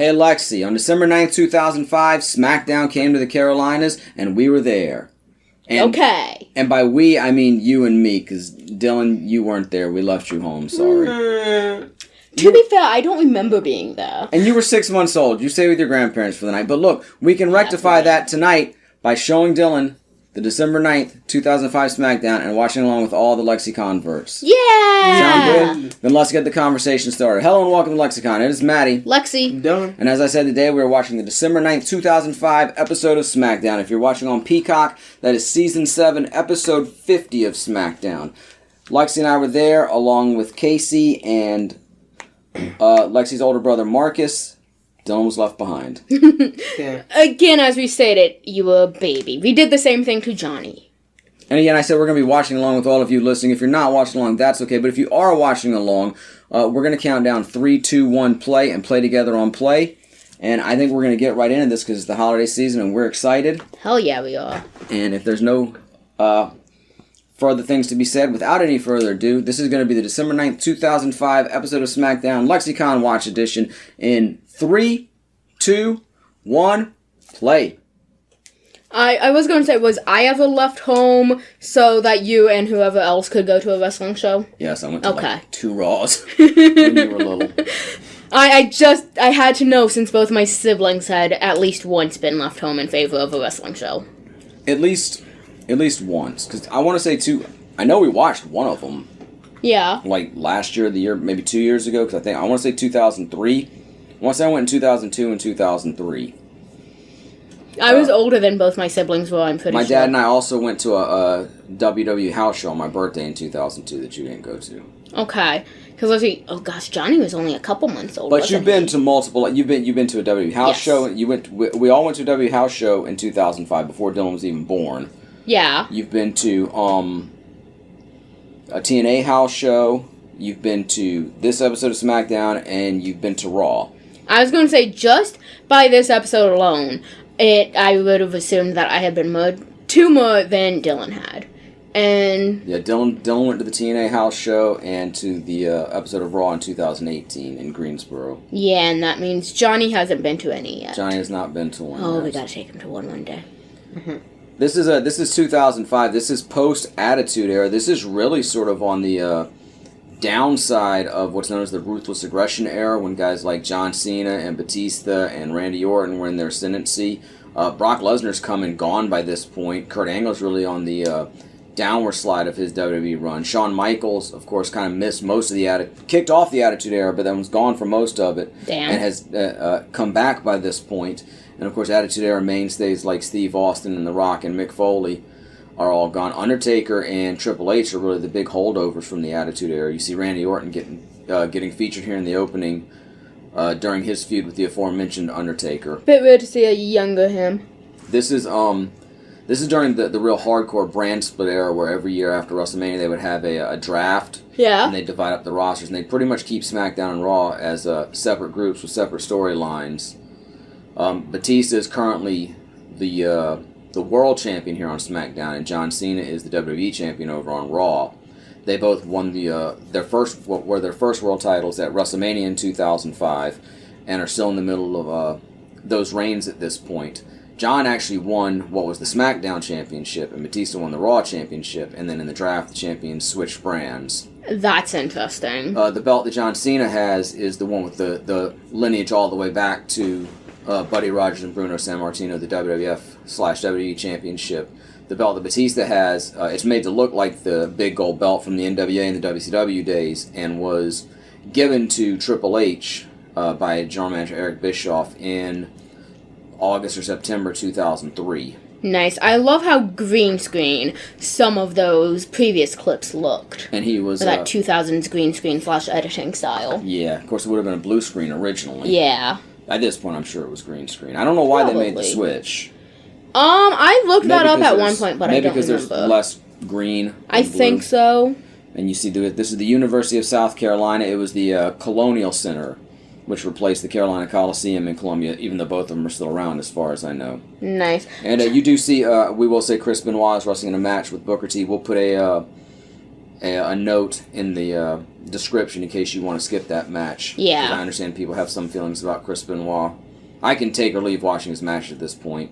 Hey Lexi, on December 9th, 2005, Smackdown came to the Carolinas, and we were there. And, okay. And by we, I mean you and me, because Dylan, you weren't there. We left you home, sorry. To be fair, I don't remember being there. And you were 6 months old. You stayed with your grandparents for the night. But look, we can rectify that tonight by showing Dylan the December 9th, 2005 Smackdown and watching along with all the LexiCon verts. Yeah! Sound good? Then let's get the conversation started. Hello and welcome to LexiCon. It is Maddie. Lexi. Dylan. And as I said today, we are watching the December 9th, 2005 episode of Smackdown. If you're watching on Peacock, that is Season 7, Episode 50 of Smackdown. Lexi and I were there along with Casey and Lexi's older brother Marcus. Dylan was left behind. Yeah. Again, as we stated, you were a baby. We did the same thing to Johnny. And again, I said we're going to be watching along with all of you listening. If you're not watching along, that's okay. But if you are watching along, we're going to count down 3, 2, 1, play, and play together on play. And I think we're going to get right into this because it's the holiday season and we're excited. Hell yeah, we are. And if there's no further things to be said, without any further ado, this is going to be the December 9th, 2005 episode of Smackdown LexiCon Watch Edition in 3, 2, 1, play. I was going to say, was I ever left home so that you and whoever else could go to a wrestling show? Yes, I went to like 2 Raws when you were little. I had to know since both my siblings had at least once been left home in favor of a wrestling show. At least once. Because I want to say 2. I know we watched one of them. Yeah. Like last year, the year, maybe 2 years ago. Because I want to say 2003. Once I went in 2002 and 2003. I was older than both my siblings were, I'm pretty sure. My dad and I also went to a WWE house show on my birthday in 2002 that you didn't go to. Okay. Because let's see, oh gosh, Johnny was only a couple months old. But you've been to multiple. You've been to a WWE house show. We all went to a WWE house show in 2005 before Dylan was even born. Yeah. You've been to a TNA house show. You've been to this episode of SmackDown, and you've been to Raw. I was going to say, just by this episode alone, I would have assumed that I had been two more than Dylan had. And yeah, Dylan went to the TNA house show and to the episode of Raw in 2018 in Greensboro. Yeah, and that means Johnny hasn't been to any yet. Johnny has not been to one. Oh, we gotta take him to one day. Mm-hmm. This is 2005. This is post Attitude Era. This is really sort of on the downside of what's known as the Ruthless Aggression Era, when guys like John Cena and Batista and Randy Orton were in their ascendancy. Brock Lesnar's come and gone by this point. Kurt Angle's really on the downward slide of his WWE run. Shawn Michaels, of course, kind of missed most of kicked off the Attitude Era, but then was gone for most of it. Damn. And has come back by this point. And of course, Attitude Era mainstays like Steve Austin and The Rock and Mick Foley are all gone. Undertaker and Triple H are really the big holdovers from the Attitude Era. You see Randy Orton getting featured here in the opening during his feud with the aforementioned Undertaker. Bit weird to see a younger him. This is during the real hardcore brand split era, where every year after WrestleMania they would have a draft. Yeah. And they divide up the rosters, and they pretty much keep SmackDown and Raw as separate groups with separate storylines. Batista is currently the world champion here on SmackDown, and John Cena is the WWE champion over on Raw. They both won their first world titles at WrestleMania in 2005, and are still in the middle of those reigns at this point. John actually won what was the SmackDown Championship, and Batista won the Raw Championship, and then in the draft, the champions switched brands. That's interesting. The belt that John Cena has is the one with the lineage all the way back to Buddy Rogers and Bruno Sammartino, the WWF/WWE Championship. The belt that Batista has, it's made to look like the big gold belt from the NWA and the WCW days, and was given to Triple H by general manager Eric Bischoff in August or September 2003. Nice. I love how green screen some of those previous clips looked. And he was that 2000s green screen / editing style. Yeah, of course it would have been a blue screen originally. Yeah. At this point, I'm sure it was green screen. I don't know why Probably. They made the switch. I looked that up at one point, but I don't remember. Maybe because there's less green. I think so. And you see, this is the University of South Carolina. It was the Colonial Center, which replaced the Carolina Coliseum in Columbia, even though both of them are still around, as far as I know. Nice. And you do see, we will say Chris Benoit is wrestling in a match with Booker T. We'll put a a note in the description in case you want to skip that match. Yeah. Because I understand people have some feelings about Chris Benoit. I can take or leave watching his match at this point,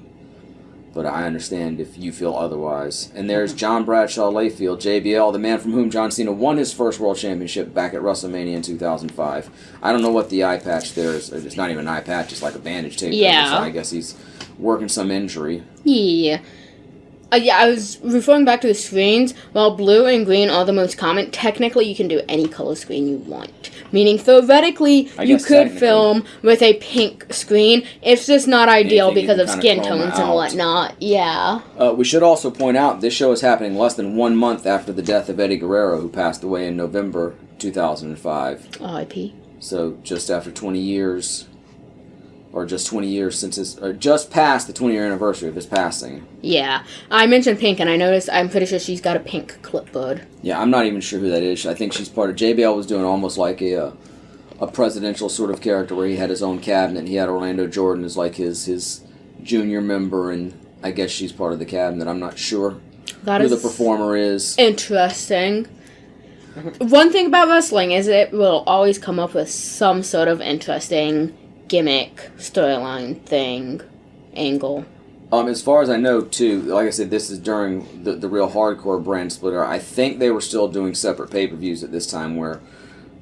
but I understand if you feel otherwise. And there's John Bradshaw Layfield, JBL, the man from whom John Cena won his first World Championship back at WrestleMania in 2005. I don't know what the eye patch there is. It's not even an eye patch, it's like a bandage tape. Yeah. So I guess he's working some injury. Yeah. I was referring back to the screens. While blue and green are the most common, technically you can do any color screen you want. Meaning, theoretically, you could film with a pink screen. It's just not ideal because of skin tones and whatnot. Yeah. We should also point out, this show is happening less than 1 month after the death of Eddie Guerrero, who passed away in November 2005. R.I.P. So, just after 20 years... or just 20 years since his, or just past the 20-year anniversary of his passing. Yeah. I mentioned pink, and I noticed, I'm pretty sure she's got a pink clipboard. Yeah, I'm not even sure who that is. I think she's part of, JBL was doing almost like a presidential sort of character where he had his own cabinet, and he had Orlando Jordan as like his junior member, and I guess she's part of the cabinet. I'm not sure who the performer is. Interesting. One thing about wrestling is it will always come up with some sort of interesting gimmick, storyline, thing, angle. As far as I know, too, like I said, this is during the real hardcore brand splitter. I think they were still doing separate pay-per-views at this time where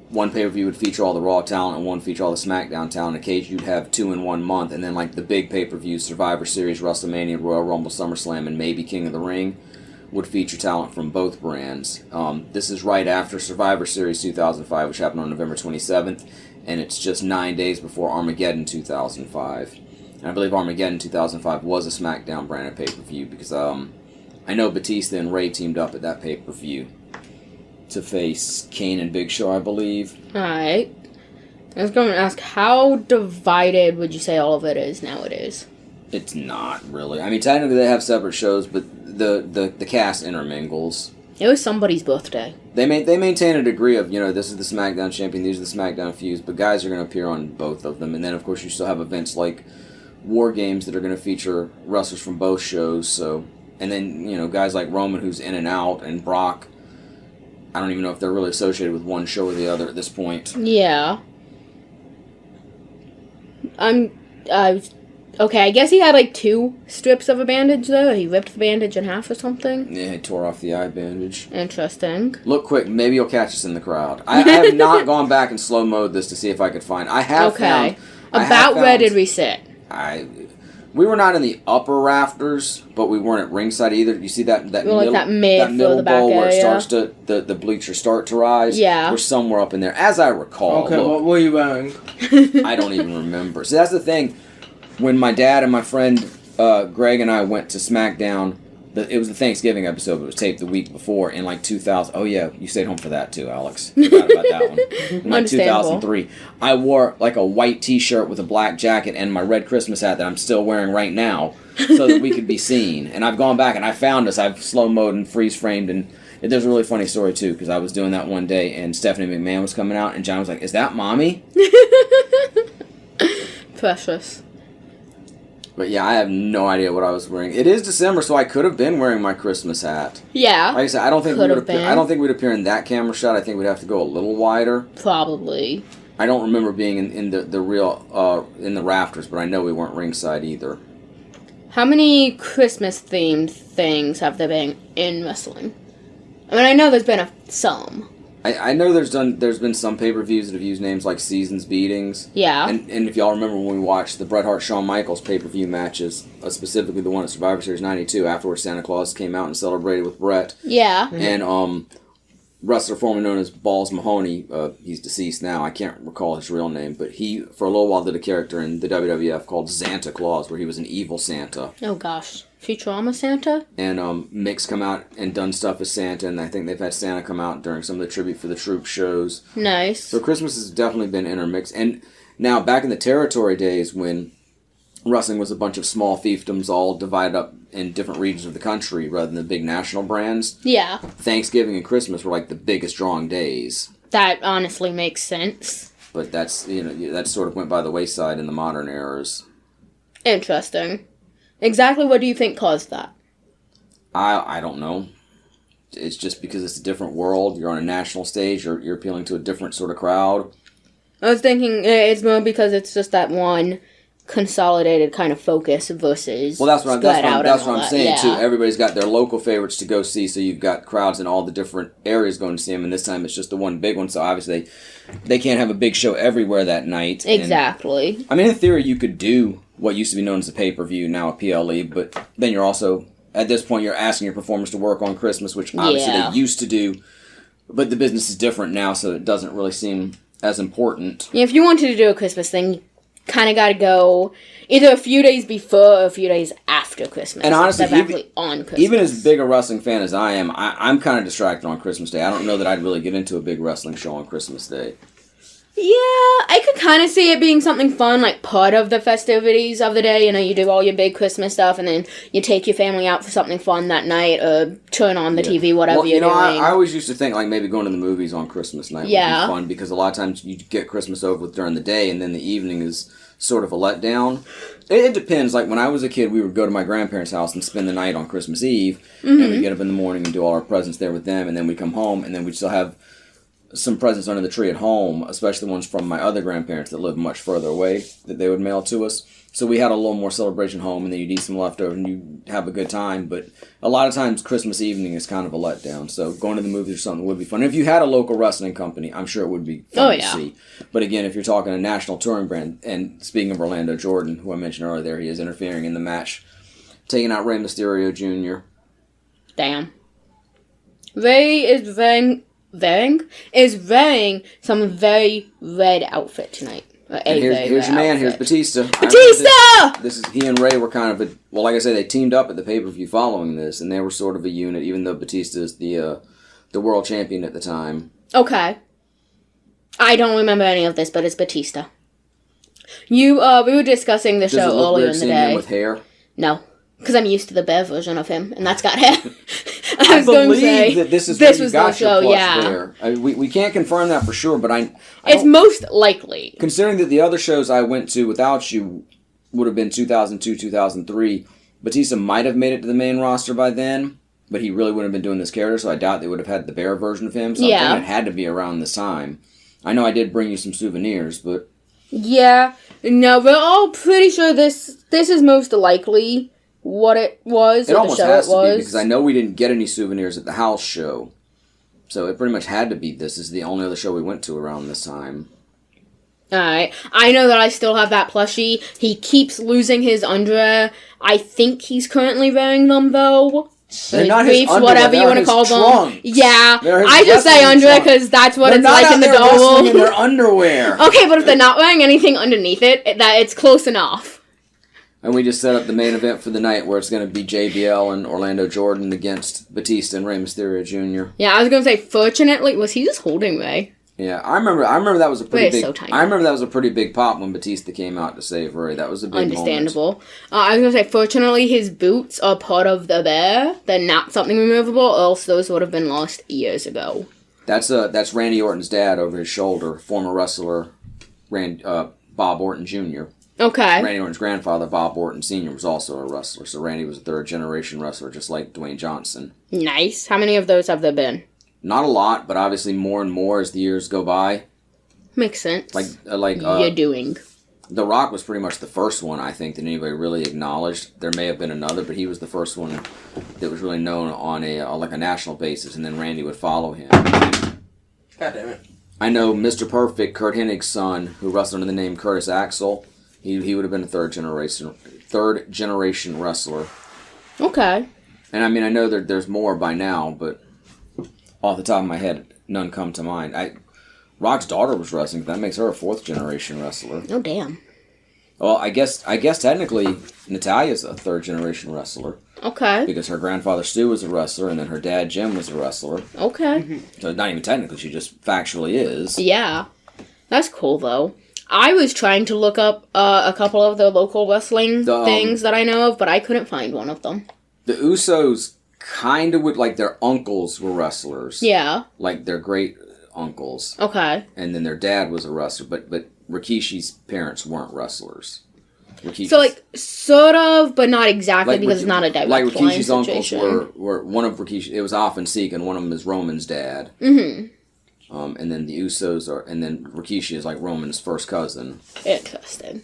one pay-per-view would feature all the Raw talent and one feature all the SmackDown talent. Occasionally you'd have 2 in 1 month, and then like the big pay-per-views, Survivor Series, WrestleMania, Royal Rumble, SummerSlam, and maybe King of the Ring would feature talent from both brands. This is right after Survivor Series 2005, which happened on November 27th. And it's just 9 days before Armageddon 2005. And I believe Armageddon 2005 was a SmackDown branded pay-per-view because I know Batista and Ray teamed up at that pay-per-view to face Kane and Big Show, I believe. Alright. I was going to ask, how divided would you say all of it is nowadays? It's not really. I mean, technically they have separate shows, but the cast intermingles. It was somebody's birthday. They maintain a degree of, this is the SmackDown champion, these are the SmackDown feuds, but guys are going to appear on both of them. And then, of course, you still have events like War Games that are going to feature wrestlers from both shows. So, and then, guys like Roman, who's in and out, and Brock, I don't even know if they're really associated with one show or the other at this point. Yeah. Okay, I guess he had like 2 strips of a bandage, though. He ripped the bandage in half or something. Yeah, he tore off the eye bandage. Interesting. Look quick, maybe you'll catch us in the crowd. I have not gone back and slow-mode this to see if I could find... Where did we sit? We were not in the upper rafters, but we weren't at ringside either. You see that middle bowl where it starts to... The bleachers start to rise? Yeah. We're somewhere up in there, as I recall. Okay, what were you wearing? I don't even remember. See, that's the thing. When my dad and my friend Greg and I went to Smackdown, it was the Thanksgiving episode, but it was taped the week before in like 2000. Oh yeah, you stayed home for that too, Alex. Forgot about that one. In like 2003. I wore like a white t-shirt with a black jacket and my red Christmas hat that I'm still wearing right now so that we could be seen. And I've gone back and I found us. I've slow-mode and freeze-framed, and there's a really funny story too, because I was doing that one day and Stephanie McMahon was coming out and John was like, "Is that Mommy?" Precious. But yeah, I have no idea what I was wearing. It is December, so I could have been wearing my Christmas hat. Yeah. Like I said, I don't think we'd appear in that camera shot. I think we'd have to go a little wider. Probably. I don't remember being in the real in the rafters, but I know we weren't ringside either. How many Christmas themed things have there been in wrestling? I mean, I know there's been some. I know there's been some pay-per-views that have used names like Seasons Beatings. Yeah. And if y'all remember when we watched the Bret Hart Shawn Michaels pay-per-view matches, specifically the one at Survivor Series 92, afterwards Santa Claus came out and celebrated with Bret. Yeah. And wrestler formerly known as Balls Mahoney, he's deceased now, I can't recall his real name, but he for a little while did a character in the WWF called Santa Claus, where he was an evil Santa. Oh gosh. Futurama Santa? And Mick's come out and done stuff as Santa, and I think they've had Santa come out during some of the Tribute for the Troop shows. Nice. So Christmas has definitely been intermixed. And now, back in the territory days when wrestling was a bunch of small fiefdoms all divided up in different regions of the country rather than the big national brands. Yeah. Thanksgiving and Christmas were like the biggest drawing days. That honestly makes sense. But that's, that sort of went by the wayside in the modern eras. Interesting. Exactly what do you think caused that? I don't know. it's just because it's a different world. You're on a national stage. You're appealing to a different sort of crowd. I was thinking it's more because it's just that one consolidated kind of focus versus that's what I'm saying too. Yeah. Everybody's got their local favorites to go see, so you've got crowds in all the different areas going to see them, and this time it's just the one big one, so obviously they can't have a big show everywhere that night. Exactly. And, I mean, in theory, you could do what used to be known as a pay-per-view, now a PLE, but then you're also, at this point, you're asking your performers to work on Christmas, which obviously they used to do, but the business is different now, so it doesn't really seem as important. Yeah, if you wanted to do a Christmas thing, kind of got to go either a few days before or a few days after Christmas. And honestly, on Christmas. Even as big a wrestling fan as I am, I'm kind of distracted on Christmas Day. I don't know that I'd really get into a big wrestling show on Christmas Day. Yeah, I could kind of see it being something fun, like part of the festivities of the day. You know, you do all your big Christmas stuff, and then you take your family out for something fun that night, or turn on the TV, whatever you're doing. I always used to think, like, maybe going to the movies on Christmas night would be fun, because a lot of times you get Christmas over with during the day, and then the evening is sort of a letdown. It depends. Like, when I was a kid, we would go to my grandparents' house and spend the night on Christmas Eve, and we'd get up in the morning and do all our presents there with them, and then we'd come home, and then we'd still have some presents under the tree at home, especially ones from my other grandparents that live much further away, that they would mail to us. So we had a little more celebration home, and then you'd eat some leftover, and you'd have a good time. But a lot of times, Christmas evening is kind of a letdown. So going to the movies or something would be fun. If you had a local wrestling company, I'm sure it would be fun to see. But again, if you're talking a national touring brand, and speaking of Orlando Jordan, who I mentioned earlier there, he is interfering in the match, taking out Rey Mysterio Jr. Damn. Rey is wearing some very red outfit tonight. And here's your man. Here's Batista. He and Rey were kind of like I said, they teamed up at the pay-per-view following this, and they were sort of a unit, even though Batista is the world champion at the time. Okay. I don't remember any of this, but it's Batista. We were discussing the show earlier in the day. Him with hair? No, because I'm used to the bear version of him, and that's got hair. I believe that this was the show. Yeah, we can't confirm that for sure, but it's most likely. Considering that the other shows I went to without you would have been 2002, 2003, Batista might have made it to the main roster by then, but he really wouldn't have been doing this character, so I doubt they would have had the bear version of him. So I think it had to be around this time. I know I did bring you some souvenirs, but yeah, no, we're all pretty sure this is most likely what it was. It almost has to be, because I know we didn't get any souvenirs at the house show. So it pretty much had to be this. This is the only other show we went to around this time. Alright. I know that I still have that plushie. He keeps losing his underwear. I think he's currently wearing them, though. They're not his underwear, whatever you want to call trunks. them. Yeah. I just say underwear because that's what it's like in the double. They're in their underwear. Okay, but if they're not wearing anything underneath it, it's close enough. And we just set up the main event for the night, where it's going to be JBL and Orlando Jordan against Batista and Rey Mysterio Jr. Yeah, I was going to say, fortunately, was he just holding Rey? Yeah, I remember that was a pretty big. So tiny. I remember that was a pretty big pop when Batista came out to save Rey. That was a big Understandable. I was going to say, fortunately, his boots are part of the bear. They're not something removable, else those would have been lost years ago. That's Randy Orton's dad over his shoulder, former wrestler Bob Orton Jr. Okay. Randy Orton's grandfather, Bob Orton Sr., was also a wrestler, so Randy was a third-generation wrestler, just like Dwayne Johnson. Nice. How many of those have there been? Not a lot, but obviously more and more as the years go by. Makes sense. You're doing. The Rock was pretty much the first one, I think, that anybody really acknowledged. There may have been another, but he was the first one that was really known on a national basis, and then Randy would follow him. God damn it. I know Mr. Perfect, Kurt Hennig's son, who wrestled under the name Curtis Axel. He would have been a third generation wrestler. Okay. And I mean, I know there's more by now, but off the top of my head, none come to mind. Rock's daughter was wrestling. That makes her a fourth generation wrestler. Oh damn. Well, I guess technically Natalia's a third generation wrestler. Okay. Because her grandfather Stu was a wrestler, and then her dad Jim was a wrestler. Okay. Mm-hmm. So not even technically, she just factually is. Yeah. That's cool though. I was trying to look up a couple of the local wrestling things that I know of, but I couldn't find one of them. The Usos kind of would, like, their uncles were wrestlers. Yeah. Like, their great uncles. Okay. And then their dad was a wrestler, but Rikishi's parents weren't wrestlers. Rikishi's. So, like, sort of, but not exactly, because it's not a direct like line Rikishi's uncles situation. were one of Rikishi. It was Afa and Sika, and one of them is Roman's dad. And then the Usos and then Rikishi is like Roman's first cousin. Interesting.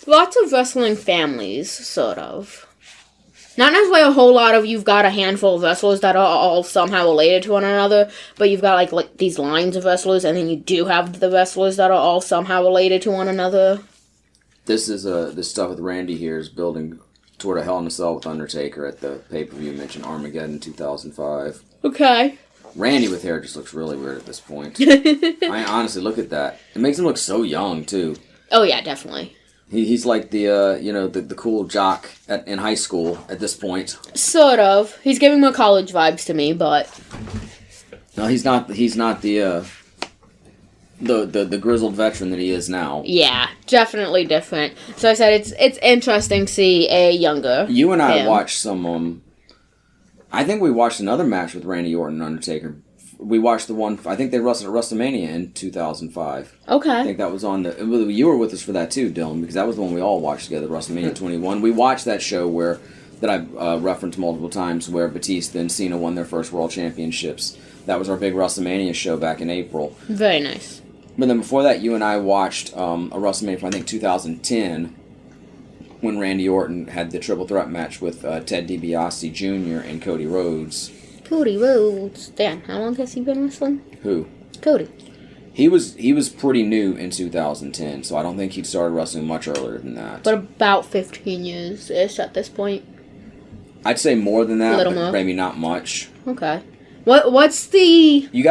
Lots of wrestling families, sort of. Not necessarily a whole lot of, you've got a handful of wrestlers that are all somehow related to one another, but you've got like these lines of wrestlers, and then you do have the wrestlers that are all somehow related to one another. This stuff with Randy here is building toward a Hell in a Cell with Undertaker at the pay-per-view mentioned Armageddon 2005. Okay. Randy with hair just looks really weird at this point. I honestly look at that. It makes him look so young too. Oh yeah, definitely. He's like the cool jock in high school at this point. Sort of. He's giving more college vibes to me, but no, he's not the grizzled veteran that he is now. Yeah, definitely different. So I said it's interesting to see a younger. You and I watched some. I think we watched another match with Randy Orton and Undertaker. We watched the one. I think they wrestled at WrestleMania in 2005. Okay. I think that was on the. You were with us for that too, Dylan, because that was the one we all watched together. WrestleMania 21. We watched that show that I've referenced multiple times, where Batista and Cena won their first world championships. That was our big WrestleMania show back in April. Very nice. But then before that, you and I watched a WrestleMania from I think 2010. When Randy Orton had the triple threat match with Ted DiBiase Jr. and Cody Rhodes. Cody Rhodes. Damn, how long has he been wrestling? Who? Cody. He was pretty new in 2010, so I don't think he'd started wrestling much earlier than that. But about 15 years-ish at this point. I'd say more than that, but more. maybe not much. Okay. What's the... You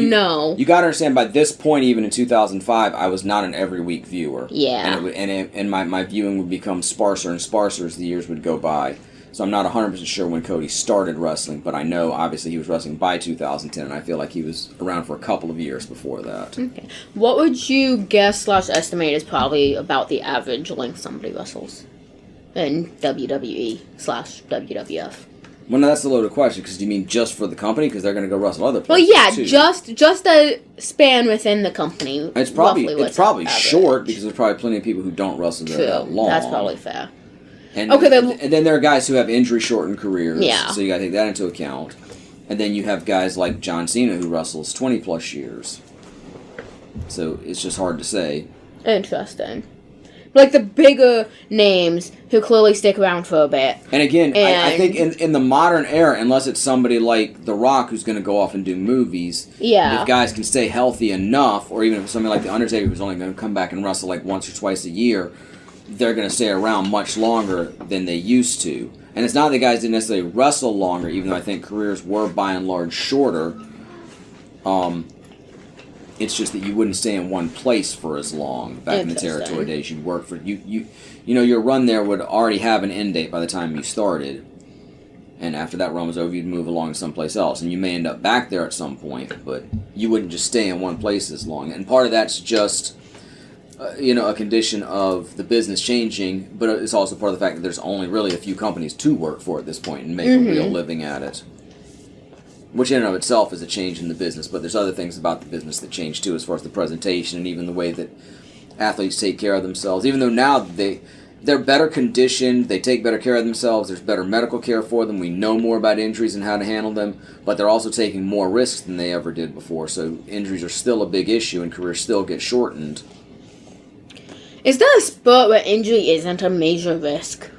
know. You gotta understand, by this point, even in 2005, I was not an every week viewer. Yeah. And my viewing would become sparser and sparser as the years would go by. So I'm not 100% sure when Cody started wrestling, but I know, obviously, he was wrestling by 2010, and I feel like he was around for a couple of years before that. Okay. What would you guess / estimate is probably about the average length somebody wrestles in WWE / WWF? Well, no, that's a loaded question, because do you mean just for the company? Because they're going to go wrestle other places, well, yeah, too. just a span within the company. It's probably short, because there's probably plenty of people who don't wrestle there that long. That's probably fair. And then there are guys who have injury-shortened careers, so you got to take that into account. And then you have guys like John Cena who wrestles 20-plus years. So it's just hard to say. Interesting. Like the bigger names who clearly stick around for a bit. And again, I think in the modern era, unless it's somebody like The Rock who's going to go off and do movies, if guys can stay healthy enough, or even if somebody like The Undertaker who's only going to come back and wrestle like once or twice a year, they're going to stay around much longer than they used to. And it's not that guys didn't necessarily wrestle longer, even though I think careers were by and large shorter. It's just that you wouldn't stay in one place for as long back in the territory days. You'd work for your run there would already have an end date by the time you started, and after that run was over, you'd move along to someplace else, and you may end up back there at some point, but you wouldn't just stay in one place as long. And part of that's just a condition of the business changing, but it's also part of the fact that there's only really a few companies to work for at this point and make a real living at it. Which in and of itself is a change in the business, but there's other things about the business that change too, as far as the presentation and even the way that athletes take care of themselves. Even though now they're better conditioned, they take better care of themselves, there's better medical care for them, we know more about injuries and how to handle them, but they're also taking more risks than they ever did before, so injuries are still a big issue and careers still get shortened. Is there a sport where injury isn't a major risk?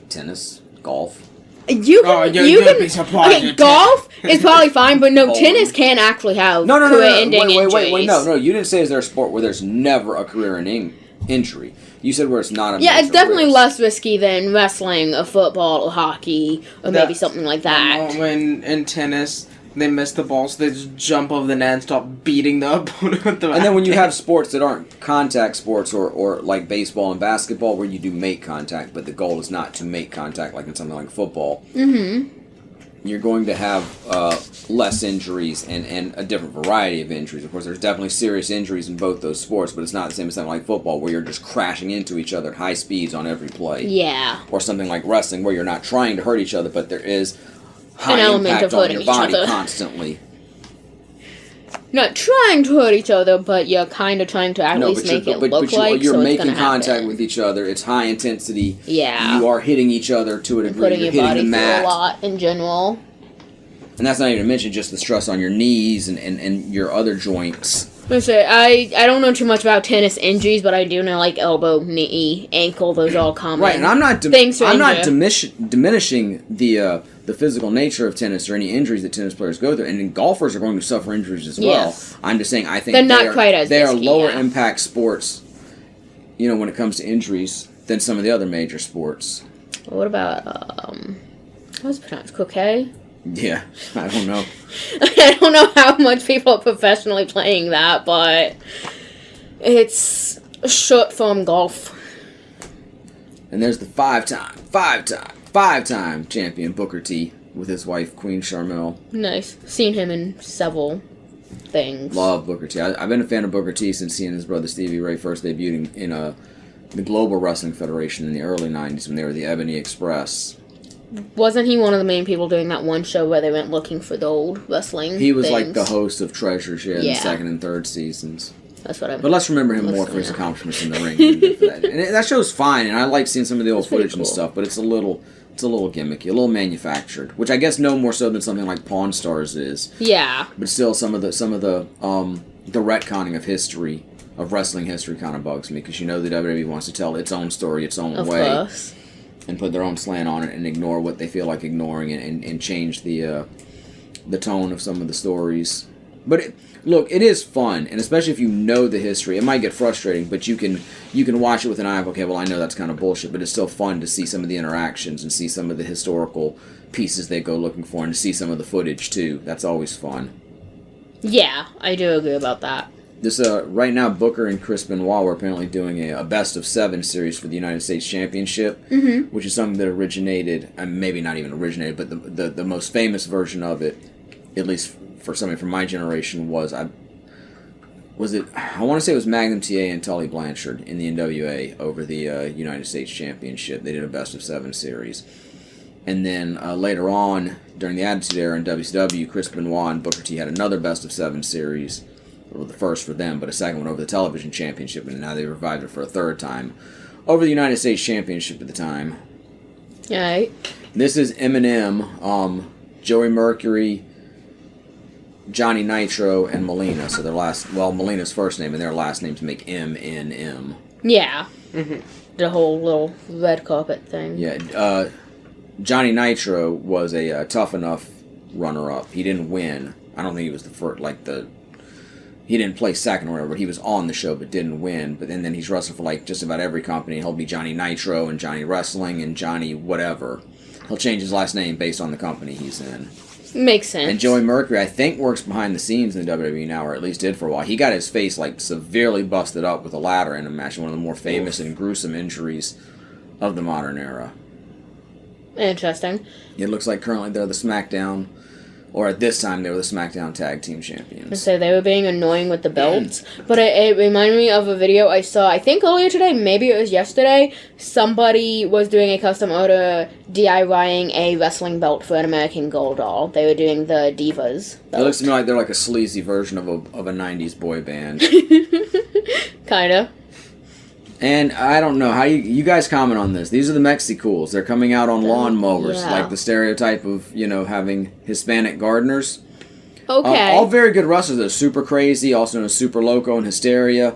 Tennis, golf. You can be surprised. Okay, golf is probably fine, but no, tennis can actually have career-ending injuries. Wait, no, you didn't say is there a sport where there's never a career-ending injury. You said where it's not a major it's definitely risk. less risky than wrestling, or football, or hockey, or maybe something like that. When in tennis, they miss the ball, so they just jump over the net and stop beating the opponent with the And then when you have sports that aren't contact sports, or like baseball and basketball, where you do make contact, but the goal is not to make contact, like in something like football, you're going to have less injuries and a different variety of injuries. Of course, there's definitely serious injuries in both those sports, but it's not the same as something like football, where you're just crashing into each other at high speeds on every play. Yeah. Or something like wrestling, where you're not trying to hurt each other, but there is high impact on your body constantly. not trying to hurt each other, but you're kind of trying to at least make it look like you're so making it's gonna contact happen. with each other. It's high intensity. Yeah. You are hitting each other to a degree. Putting You're your hitting body the through mat. a lot in general. And that's not even to mention just the stress on your knees and your other joints. I don't know too much about tennis injuries, but I do know like elbow, knee, ankle. Those all common. Right, and I'm not diminishing the physical nature of tennis or any injuries that tennis players go through, and then golfers are going to suffer injuries as well. Yes. I'm just saying I think they're not quite as they risky, are lower yeah. impact sports, when it comes to injuries than some of the other major sports. What about how's it pronounced? Croquet? Yeah, I don't know. I don't know how much people are professionally playing that, but it's short form golf. And there's the five-time champion Booker T with his wife Queen Sharmell. Nice. Seen him in several things. Love Booker T. I've been a fan of Booker T since seeing his brother Stevie Ray first debuting in the Global Wrestling Federation in the early 90s when they were the Ebony Express. Wasn't he one of the main people doing that one show where they went looking for the old wrestling He was things? like the host of Treasures, in the second and third seasons. That's what But let's remember him more for his accomplishments in the ring. And that show's fine, and I like seeing some of the old footage and stuff, but it's a little gimmicky, a little manufactured, which I guess no more so than something like Pawn Stars is. Yeah. But still, some of the retconning of history, of wrestling history, kind of bugs me because the WWE wants to tell its own story, its own way. Of course. And put their own slant on it and ignore what they feel like ignoring and change the tone of some of the stories. But it is fun, and especially if you know the history, it might get frustrating, but you can watch it with an eye of, okay, well, I know that's kind of bullshit, but it's still fun to see some of the interactions and see some of the historical pieces they go looking for and to see some of the footage, too. That's always fun. Yeah, I do agree about that. This right now, Booker and Chris Benoit were apparently doing a best of 7 series for the United States Championship, which is something that originated, maybe not even originated, but the most famous version of it, at least for somebody from my generation, I want to say it was Magnum TA and Tully Blanchard in the NWA over the United States Championship. They did a best of 7 series. And then later on, during the Attitude Era in WCW, Chris Benoit and Booker T had another best of 7 series. Well, the first for them, but a second one over the television championship, and now they revived it for a third time over the United States Championship at the time. Alright. This is Eminem, Joey Mercury, Johnny Nitro, and Melina. So Melina's first name and their last names make M-N-M. Yeah. The whole little red carpet thing. Yeah. Johnny Nitro was a tough enough runner-up. He didn't win. I don't think he was the first, he didn't play second or whatever. He was on the show but didn't win. But then he's wrestled for just about every company. He'll be Johnny Nitro and Johnny Wrestling and Johnny whatever. He'll change his last name based on the company he's in. Makes sense. And Joey Mercury, I think, works behind the scenes in the WWE now, or at least did for a while. He got his face severely busted up with a ladder in a match, one of the more famous and gruesome injuries of the modern era. Interesting. It looks like currently they're the Smackdown. Or at this time, they were the SmackDown Tag Team Champions. So they were being annoying with the belts. But it reminded me of a video I saw, I think earlier today, maybe it was yesterday. Somebody was doing a custom order DIYing a wrestling belt for an American Girl doll. They were doing the Divas belt. It looks to me like they're like a sleazy version of a 90s boy band. Kinda. And I don't know, how you guys comment on this? These are the Mexicools. They're coming out on lawnmowers, like the stereotype of, having Hispanic gardeners. Okay. All very good wrestlers. They're Super Crazy, also known as Super Loco and Hysteria,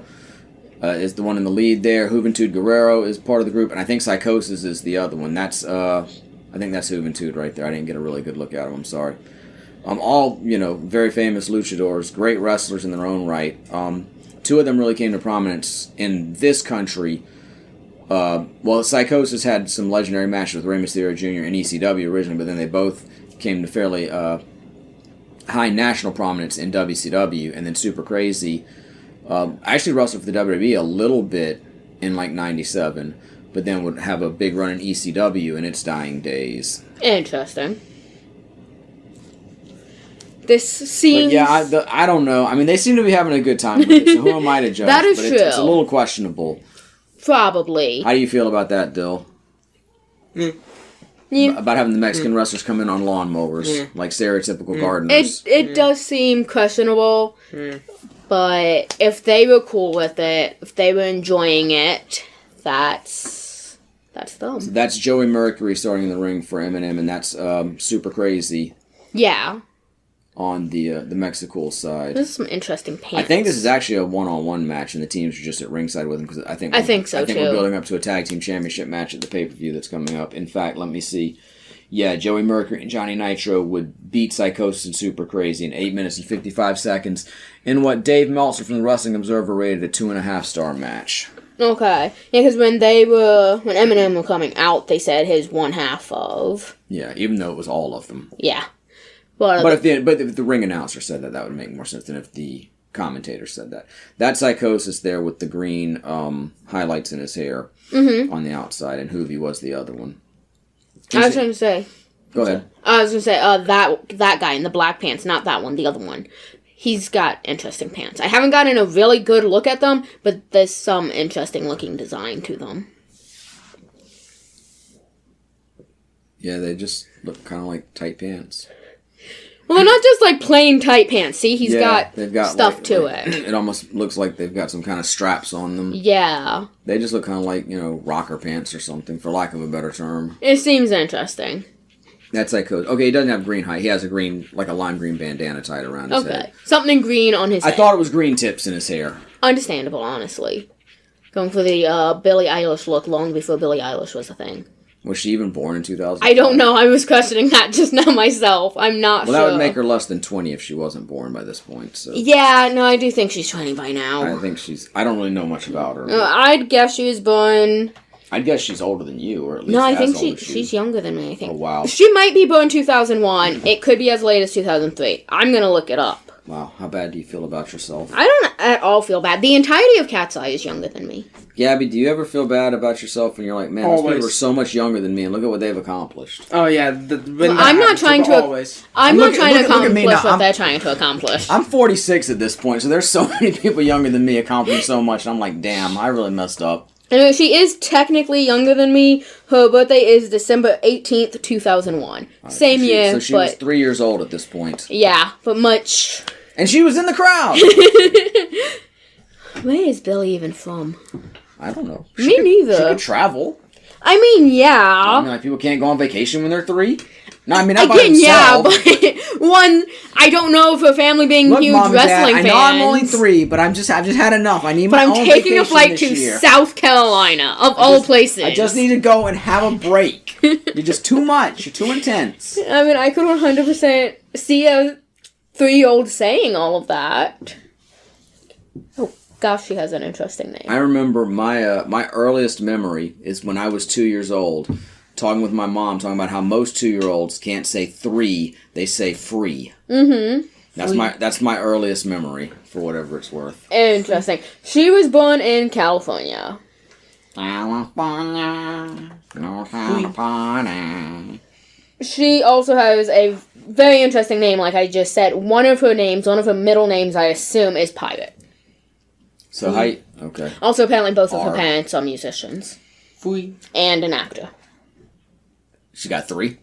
is the one in the lead there. Juventud Guerrero is part of the group, and I think Psychosis is the other one. I think that's Juventud right there. I didn't get a really good look at them, I'm sorry. All, very famous luchadors, great wrestlers in their own right. 2 of them really came to prominence in this country. Psychosis had some legendary matches with Rey Mysterio Jr. and ECW originally, but then they both came to fairly high national prominence in WCW. And then Super Crazy actually wrestled for the WWE a little bit in 97, but then would have a big run in ECW in its dying days. Interesting. This seems... But I don't know. I mean, they seem to be having a good time with it, so who am I to judge? That is but true. It's a little questionable. Probably. How do you feel about that, Dill? about having the Mexican wrestlers come in on lawnmowers, like stereotypical gardeners. It does seem questionable, but if they were cool with it, if they were enjoying it, that's them. So that's Joey Mercury starting in the ring for Eminem, and that's Super Crazy. Yeah. On the Mexicool side. This is some interesting pants. I think this is actually a one-on-one match, and the teams are just at ringside with them, because I think so, too. We're building up to a tag team championship match at the pay-per-view that's coming up. In fact, let me see. Yeah, Joey Mercury and Johnny Nitro would beat Psychosis and Super Crazy in 8 minutes and 55 seconds in what Dave Meltzer from the Wrestling Observer rated a 2.5-star match. Okay. Yeah, because when Eminem were coming out, they said his 1/2 of. Yeah, even though it was all of them. Yeah. But if the ring announcer said that would make more sense than if the commentator said that. That Psychosis there with the green highlights in his hair on the outside, and Hoovy was the other one. I was going to say. Go ahead. I was going to say that guy in the black pants, not that one, the other one. He's got interesting pants. I haven't gotten a really good look at them, but there's some interesting looking design to them. Yeah, they just look kind of like tight pants. Well, they're not just like plain tight pants. See, they've got stuff to it. It almost looks like they've got some kind of straps on them. Yeah. They just look kind of like, rocker pants or something, for lack of a better term. It seems interesting. That's like okay, he doesn't have green height. He has a lime green bandana tied around his head. Something green on his head. I thought it was green tips in his hair. Understandable, honestly. Going for the Billie Eilish look long before Billie Eilish was a thing. Was she even born in 2000? I don't know. I was questioning that just now myself. I'm not sure. Well, that would make her less than 20 if she wasn't born by this point. So. Yeah, no, I do think she's 20 by now. I don't really know much about her. I'd guess she was born... I'd guess she's older than you, or at least no, I think she's younger than me, I think. Oh, wow. She might be born 2001. It could be as late as 2003. I'm going to look it up. Wow, how bad do you feel about yourself? I don't at all feel bad. The entirety of Cat's Eye is younger than me. Gabby, do you ever feel bad about yourself when you're like, man, those people are so much younger than me, and look at what they've accomplished? Oh, yeah. I'm not trying to accomplish what they're trying to accomplish. I'm 46 at this point, so there's so many people younger than me accomplishing so much, and I'm like, damn, I really messed up. And she is technically younger than me. Her birthday is December 18th, 2001. Right, Same year, so she was 3 years old at this point. Yeah, but much... And she was in the crowd! Where is Billy even from? I don't know. Me neither. She could travel. I mean, yeah. Like people can't go on vacation when they're 3? No, I mean, not by themselves. Yeah, but one, I don't know if her family being huge Mom wrestling and Dad, fans. I know I'm only 3, but I've just had enough. I need my own vacation. But I'm taking a flight to South Carolina, of all places. I just need to go and have a break. You're just too much. You're too intense. I mean, I could 100% see a 3-year-old saying all of that. Oh, gosh, she has an interesting name. I remember my earliest memory is when I was 2 years old, talking with my mom, talking about how most 2-year-olds can't say 3, they say free. Mm-hmm. That's my earliest memory, for whatever it's worth. Interesting. She was born in California. She also has a very interesting name, like I just said. One of her middle names, I assume, is Pirate. So okay. Also, apparently, both of her parents are musicians. Fui. And an actor. She got 3?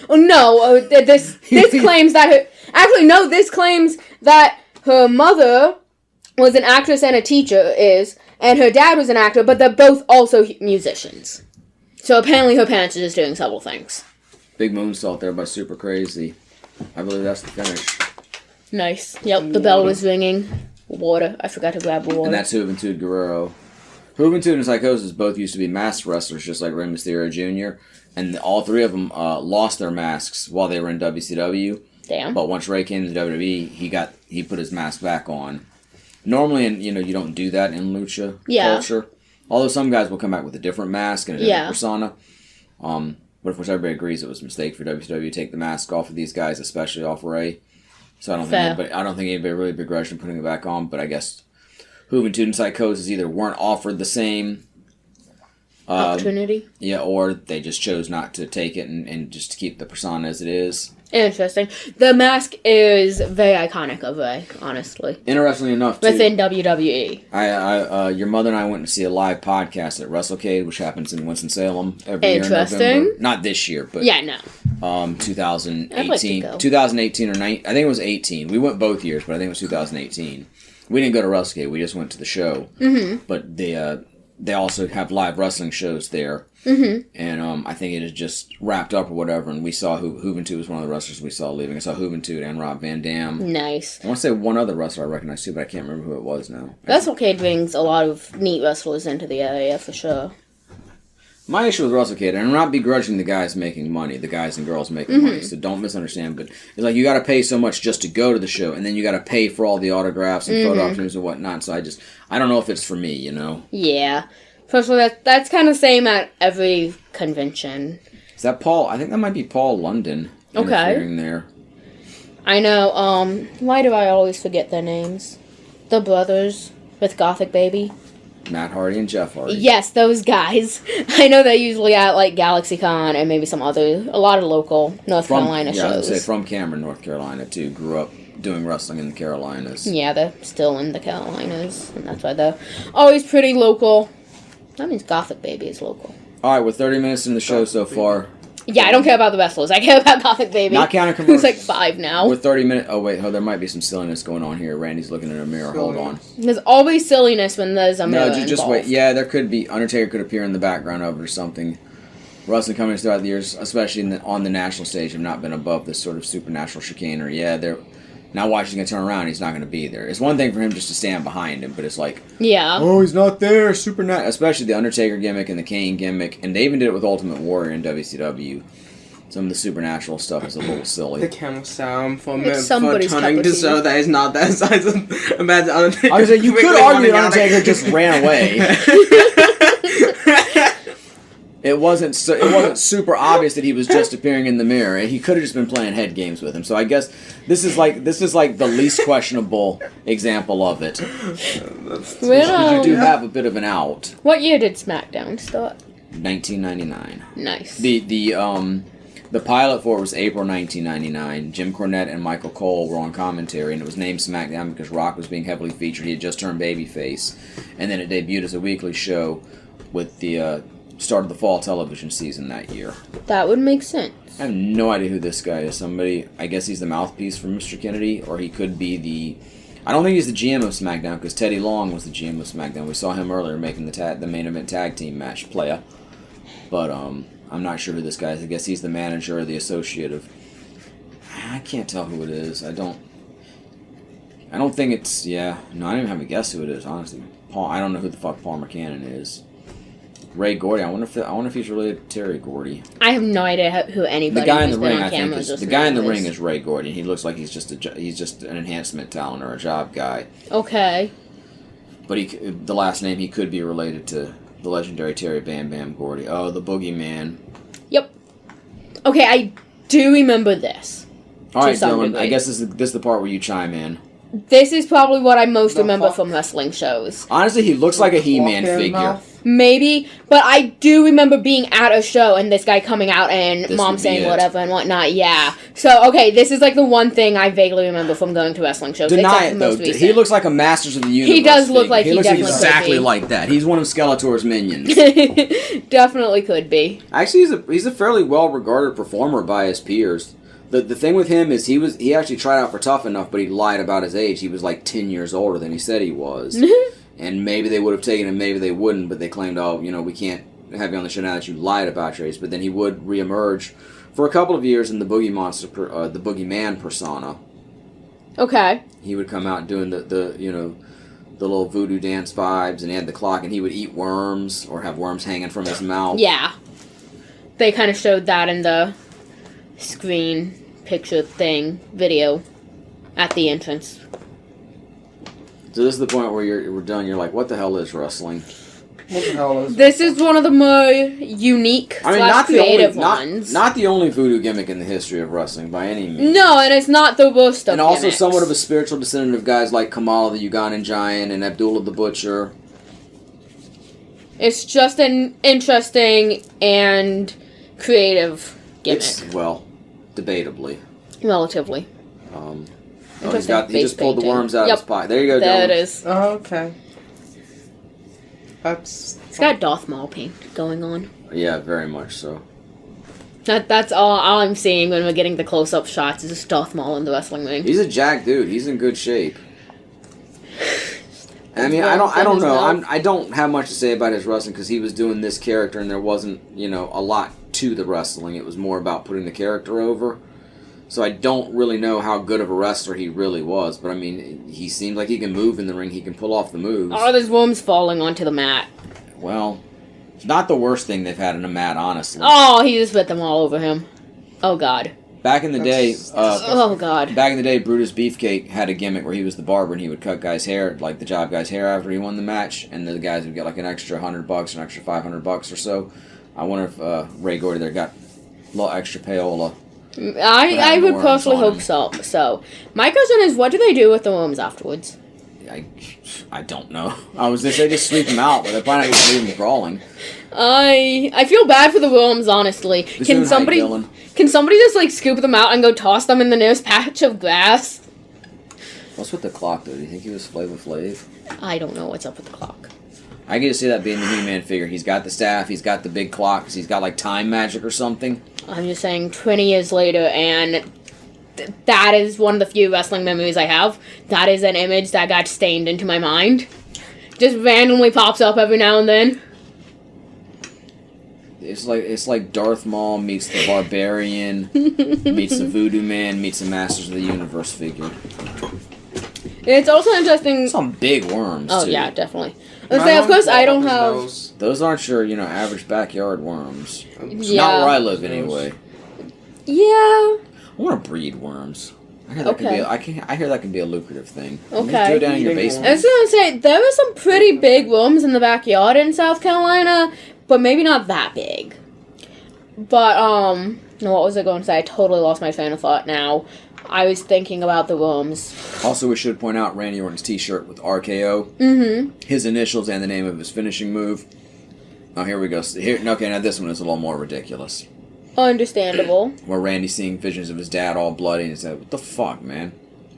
Oh, no. This claims that this claims that her mother was an actress and a teacher, and her dad was an actor, but they're both also musicians. So apparently her parents are just doing several things. Big moonsault there by Super Crazy. I believe that's the finish. Nice. Yep, the bell was ringing. Water. I forgot to grab the water. And that's Juventud Guerrero. Juventud and Psychosis both used to be masked wrestlers, just like Rey Mysterio Jr., and all 3 of them lost their masks while they were in WCW. Damn. But once Rey came to WWE, he put his mask back on. Normally, you don't do that in lucha culture. Although some guys will come back with a different mask and a different persona. But of course, everybody agrees it was a mistake for WCW to take the mask off of these guys, especially off Rey. So I don't think anybody really begrudged him putting it back on. But I guess Juventud and Psychosis either weren't offered the same opportunity. Yeah, or they just chose not to take it and just to keep the persona as it is. Interesting. The mask is very iconic of Ray, honestly. Interestingly enough, too, within WWE. Your mother and I went to see a live podcast at WrestleCade, which happens in Winston-Salem every year in Interesting. November. Not this year, but 2018. I'd like to go. 2018 or 19. I think it was 18. We went both years, but I think it was 2018. We didn't go to WrestleCade. We just went to the show. Mm-hmm. But they also have live wrestling shows there. Mm-hmm. And I think it is just wrapped up or whatever. And we saw Juventud was one of the wrestlers we saw leaving. I saw Juventud and Rob Van Dam. Nice. I want to say one other wrestler I recognize too, but I can't remember who it was now. WrestleCade brings a lot of neat wrestlers into the area for sure. My issue with WrestleCade, and I'm not begrudging the guys making money, the guys and girls making money, so don't misunderstand, but it's like you got to pay so much just to go to the show, and then you got to pay for all the autographs and photo opportunities and whatnot, so I don't know if it's for me, you know? Yeah. Personally, that's kind of the same at every convention. Is that Paul? I think that might be Paul London interfering there. I know, why do I always forget their names? The brothers with Gothic Baby. Matt Hardy and Jeff Hardy. Yes, those guys. I know they're usually at, like, GalaxyCon and maybe a lot of local North Carolina shows. Yeah, I would say from Cameron, North Carolina, too. Grew up doing wrestling in the Carolinas. Yeah, they're still in the Carolinas, and that's why they're always pretty local. That means Gothic Baby is local. All right, we're 30 minutes in the show so far. Yeah, I don't care about the wrestlers. I care about Gothic Baby. Not counting commercials. Who's like 5 now. We're 30 minutes. Oh, wait. There might be some silliness going on here. Randy's looking in a mirror. Hold on. There's always silliness when there's a mirror No, just involved. wait. Yeah, there could be. Undertaker could appear in the background of it or something. Wrestling companies throughout the years, especially on the national stage, have not been above this sort of supernatural chicanery. Yeah, they're... Now watch, he's going to turn around, he's not going to be there. It's one thing for him just to stand behind him, but it's like... Yeah. Oh, he's not there, supernatural... Especially the Undertaker gimmick and the Kane gimmick, and they even did it with Ultimate Warrior in WCW. Some of the supernatural stuff is a little silly. The camel sound for somebody's turning cup to of show tea. that he's not that size of... Imagine Undertaker... I was like, you could argue Undertaker just ran away. It wasn't super obvious that he was just appearing in the mirror. He could have just been playing head games with him. So I guess this is like the least questionable example of it. Because you do have a bit of an out. What year did Smackdown start? 1999. Nice. The pilot for it was April 1999. Jim Cornette and Michael Cole were on commentary, and it was named SmackDown because Rock was being heavily featured. He had just turned babyface, and then it debuted as a weekly show with the start of the fall television season that year. That would make sense. I have no idea who this guy is. Somebody, I guess he's the mouthpiece for Mr. Kennedy, or he could be the... I don't think he's the GM of SmackDown, because Teddy Long was the GM of SmackDown. We saw him earlier making the main event tag team match playa. But I'm not sure who this guy is. I guess he's the manager or the associate of... I can't tell who it is. I don't think it's... Yeah. No, I don't even have a guess who it is, honestly. I don't know who the fuck Paul McCannon is. Ray Gordy. I wonder if he's related to Terry Gordy. I have no idea who anybody. The guy in the who's been ring, on I think, camera the guy in the ring is Ray Gordy. He looks like he's just an enhancement talent or a job guy. Okay. But the last name, he could be related to the legendary Terry Bam Bam Gordy. Oh, the Boogeyman. Yep. Okay, I do remember this. All right, Dylan. I guess this is the part where you chime in. This is probably what I most remember from wrestling shows. Honestly, he looks like a He-Man figure. Maybe, but I do remember being at a show and this guy coming out and Mom saying whatever and whatnot. Yeah. So, okay, this is like the one thing I vaguely remember from going to wrestling shows. Deny it, though. He looks like a Masters of the Universe. He does look like he looks definitely exactly could be. like that. He's one of Skeletor's minions. Definitely could be. Actually, he's a fairly well-regarded performer by his peers. The thing with him is he actually tried out for Tough Enough, but he lied about his age. He was like 10 years older than he said he was. And maybe they would have taken him, maybe they wouldn't, but they claimed, we can't have you on the show now that you lied about your age. But then he would reemerge for a couple of years in the the Boogeyman persona. Okay. He would come out doing the little voodoo dance vibes, and he had the clock, and he would eat worms or have worms hanging from his mouth. Yeah. They kind of showed that in the screen picture thing video at the entrance. So this is the point where we're done. You're like, what the hell is wrestling? What the hell is this? Is one of the more unique creative ones. Not the only voodoo gimmick in the history of wrestling by any means. No, and it's not the worst of And also gimmicks. somewhat of a spiritual descendant of guys like Kamala the Ugandan Giant and Abdullah the Butcher. It's just an interesting and creative gimmick. Debatably. Relatively. He just pulled the worms out of his pocket. There you go, There Dylan. it is. Oh, okay. That's... It's got Darth Maul paint going on. Yeah, very much so. That's all I'm seeing when we're getting the close-up shots is just Darth Maul in the wrestling ring. He's a jacked dude. He's in good shape. I mean, I don't know. I don't have much to say about his wrestling because he was doing this character and there wasn't, a lot to the wrestling. It was more about putting the character over. So I don't really know how good of a wrestler he really was. But, I mean, he seems like he can move in the ring. He can pull off the moves. Oh, there's worms falling onto the mat. Well, it's not the worst thing they've had in a mat, honestly. Oh, he just put them all over him. Oh, God. Back in the day, oh, God. Back in the day, Brutus Beefcake had a gimmick where he was the barber and he would cut guys' hair, like the job guy's hair after he won the match, and the guys would get like an extra $100, an extra $500 or so. I wonder if Ray Gordy there got a little extra payola. I would personally hope so. My question is, what do they do with the worms afterwards? I don't know. They just sweep them out, but they probably not leave them crawling. I feel bad for the worms, honestly. Can somebody just scoop them out and go toss them in the nearest patch of grass? What's with the clock though? Do you think he was Flavor Flav? I don't know what's up with the clock. I get to see that being the He-Man figure. He's got the staff, he's got the big clock, he's got like time magic or something. I'm just saying 20 years later, and that is one of the few wrestling memories I have. That is an image that got stained into my mind. Just randomly pops up every now and then. It's like Darth Maul meets the Barbarian, meets the Voodoo Man, meets the Masters of the Universe figure. It's also interesting... Some big worms, Oh, too. yeah, definitely. Of course, I don't have... Those aren't your, average backyard worms. Yeah. Not where I live, anyway. Yeah. I want to breed worms. I hear that Okay. I hear that can be a lucrative thing. Okay. You just do it down in your basement. I was gonna say, there are some pretty big worms in the backyard in South Carolina, but maybe not that big. But, no, what was I going to say? I totally lost my train of thought now. I was thinking about the worms. Also, we should point out Randy Orton's t-shirt with RKO. Mm-hmm. His initials and the name of his finishing move. Oh, here we go. Okay, now this one is a little more ridiculous. Understandable. Where Randy's seeing visions of his dad all bloody and he's like, what the fuck, man?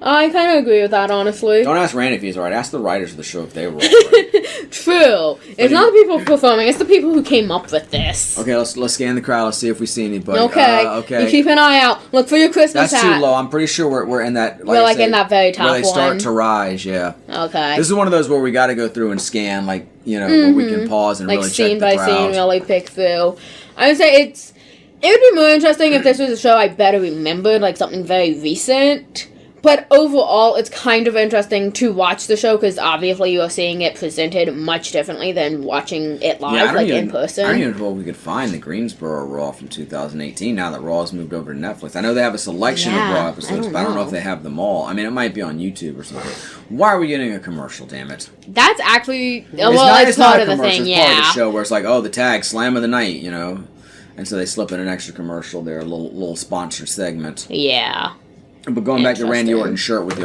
I kind of agree with that, honestly. Don't ask Randy if he's alright. Ask the writers of the show if they were alright. True. It's not the people performing, it's the people who came up with this. Okay, let's scan the crowd. Let's see if we see anybody. Okay. Okay. You keep an eye out. Look for your Christmas That's hat. too low. I'm pretty sure we're in that. We're in that very top where they start one. to rise. Yeah. Okay. This is one of those where we got to go through and scan, where we can pause and really check scene the by crowd. scene, really pick through. I would say it would be more interesting if this was a show I better remembered, like something very recent. But overall, it's kind of interesting to watch the show because obviously you are seeing it presented much differently than watching it live, in person. I don't even know if we could find the Greensboro Raw from 2018 now that Raw has moved over to Netflix. I know they have a selection of Raw episodes, but I don't know if they have them all. I mean, it might be on YouTube or something. Why are we getting a commercial, damn it? That's actually, it's part of the thing, It's part of the show where it's like, the tag, Slam of the Night, And so they slip in an extra commercial there, a little sponsored segment. Yeah. But going back to Randy Orton's shirt with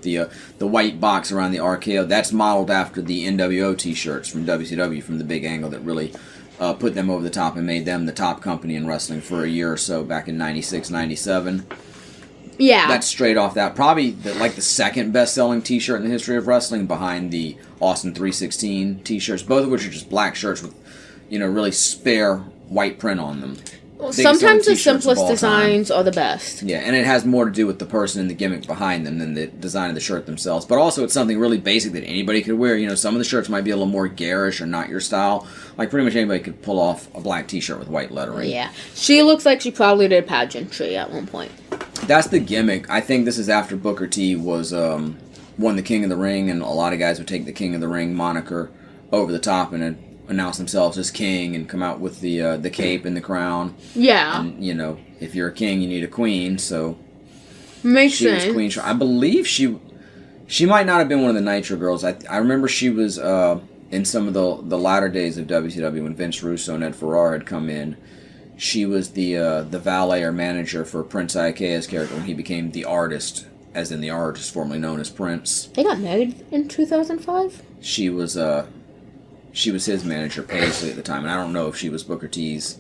the white box around the RKO, that's modeled after the NWO T-shirts from WCW from the big angle that really put them over the top and made them the top company in wrestling for a year or so back in 96, 97. Yeah. That's straight off that. Probably the second best-selling T-shirt in the history of wrestling behind the Austin 316 T-shirts, both of which are just black shirts with, really spare white print on them. Well, sometimes the simplest designs are the best. Yeah, and it has more to do with the person and the gimmick behind them than the design of the shirt themselves. But also, it's something really basic that anybody could wear. Some of the shirts might be a little more garish or not your style. Like, pretty much anybody could pull off a black T-shirt with white lettering. Yeah. She looks like she probably did pageantry at one point. That's the gimmick. I think this is after Booker T won the King of the Ring, and a lot of guys would take the King of the Ring moniker over the top and announce themselves as king and come out with the cape and the crown. Yeah. And, if you're a king, you need a queen, so... Makes sense. She was Queen. I believe she might not have been one of the Nitro girls. I remember she was in some of the latter days of WCW when Vince Russo and Ed Ferrara had come in. She was the valet or manager for Prince Iakea's character when he became the artist, as in the artist formerly known as Prince. They got married in 2005? She was his manager, Paisley, at the time, and I don't know if she was Booker T's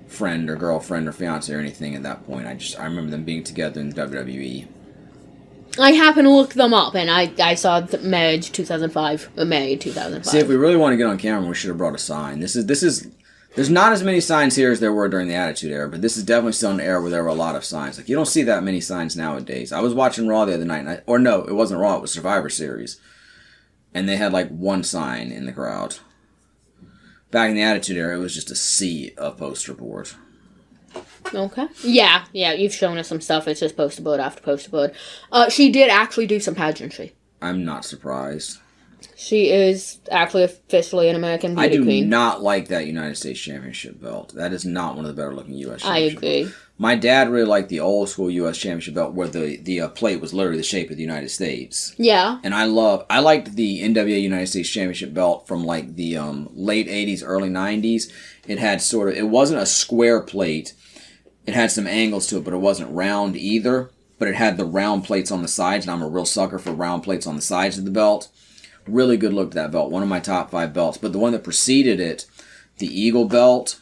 friend or girlfriend or fiance or anything at that point. I remember them being together in WWE. I happened to look them up, and I saw the marriage 2005, or married 2005. See, if we really want to get on camera, we should have brought a sign. This is. There's not as many signs here as there were during the Attitude Era, but this is definitely still an era where there were a lot of signs. Like, you don't see that many signs nowadays. I was watching Raw the other night, or no, it wasn't Raw, it was Survivor Series. And they had, like, one sign in the crowd. Back in the Attitude Era, it was just a sea of poster board. Okay. Yeah, you've shown us some stuff. It's just poster board after poster board. She did actually do some pageantry. I'm not surprised. She is actually officially an American beauty queen. I do not like that United States Championship belt. That is not one of the better looking U.S. I Championship agree. belts. My dad really liked the old school U.S. Championship belt where the plate was literally the shape of the United States. Yeah. And I liked the NWA United States Championship belt from like the late 80s, early 90s. It had it wasn't a square plate. It had some angles to it, but it wasn't round either. But it had the round plates on the sides, and I'm a real sucker for round plates on the sides of the belt. Really good look to that belt. One of my top 5 belts. But the one that preceded it, the Eagle belt,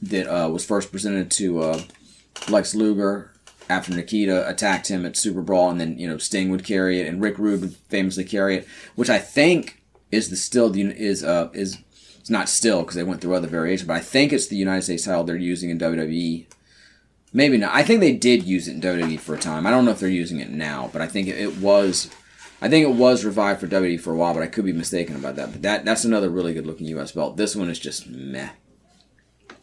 that was first presented to Lex Luger after Nikita attacked him at Super Brawl, and then Sting would carry it, and Rick Rude would famously carry it, which I think is it's not still because they went through other variations, but I think it's the United States title they're using in WWE. Maybe not. I think they did use it in WWE for a time. I don't know if they're using it now, but I think it was. I think it was revived for WWE for a while, but I could be mistaken about that. But that's another really good looking U.S. belt. This one is just meh.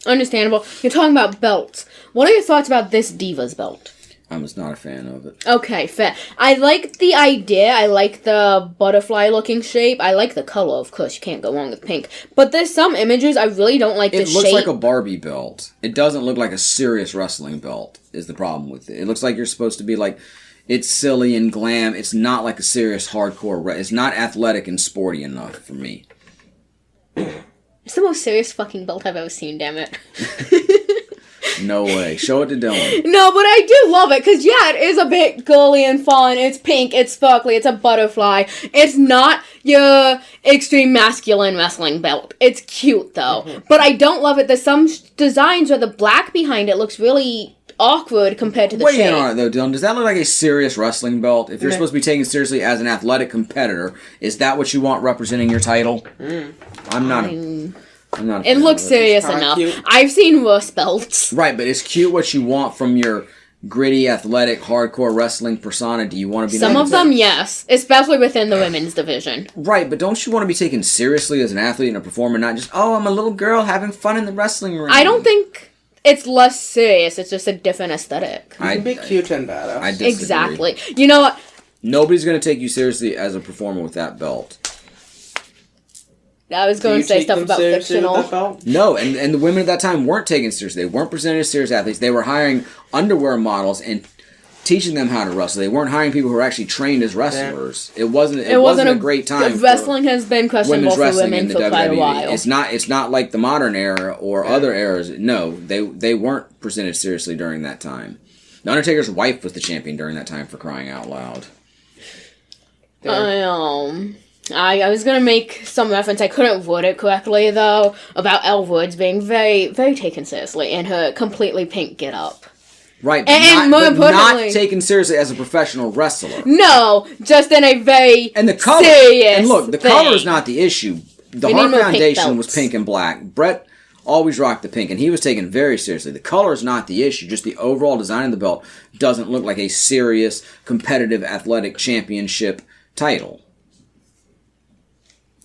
Understandable. You're talking about belts. What are your thoughts about this Divas belt? I was not a fan of it. Okay, fair. I like the idea. I like the butterfly-looking shape. I like the color, of course. You can't go wrong with pink. But there's some images I really don't like the shape. It looks like a Barbie belt. It doesn't look like a serious wrestling belt, is the problem with it. It looks like you're supposed to be like, it's silly and glam. It's not like a serious hardcore. It's not athletic and sporty enough for me. It's the most serious fucking belt I've ever seen, damn it. No way. Show it to Dylan. No, but I do love it, because, yeah, it is a bit girly and fun. It's pink, it's sparkly, it's a butterfly. It's not your extreme masculine wrestling belt. It's cute, though. Mm-hmm. But I don't love it. There's some designs where the black behind it looks really awkward compared to the shape. Wait on it, though, Dylan. Does that look like a serious wrestling belt? If you're supposed to be taken seriously as an athletic competitor, is that what you want representing your title? I'm not a it looks serious enough. Cute. I've seen worse belts. Right, but it's cute what you want from your gritty, athletic, hardcore wrestling persona. Do you want to be... Some of them, yes. Especially within the women's division. Right, but don't you want to be taken seriously as an athlete and a performer, not just, oh, I'm a little girl having fun in the wrestling ring? I don't think it's less serious. It's just a different aesthetic. You can be cute and badass. I disagree. Exactly. You know what? Nobody's going to take you seriously as a performer with that belt. I was going to say stuff about fictional. No, and the women at that time weren't taken seriously. They weren't presented as serious athletes. They were hiring underwear models and teaching them how to wrestle. They weren't hiring people who were actually trained as wrestlers. Yeah. It wasn't a great time. Wrestling has been questionable for women for quite a while. It's not like the modern era or other eras. No, they weren't presented seriously during that time. The Undertaker's wife was the champion during that time, for crying out loud. I was going to make some reference, I couldn't word it correctly, though, about Elle Woods being very, very taken seriously in her completely pink get-up. Right, but not taken seriously as a professional wrestler. No, just in a very serious And look, the color is not the issue. The Hart Foundation was pink and black. Brett always rocked the pink, and he was taken very seriously. The color is not the issue, just the overall design of the belt doesn't look like a serious, competitive, athletic championship title.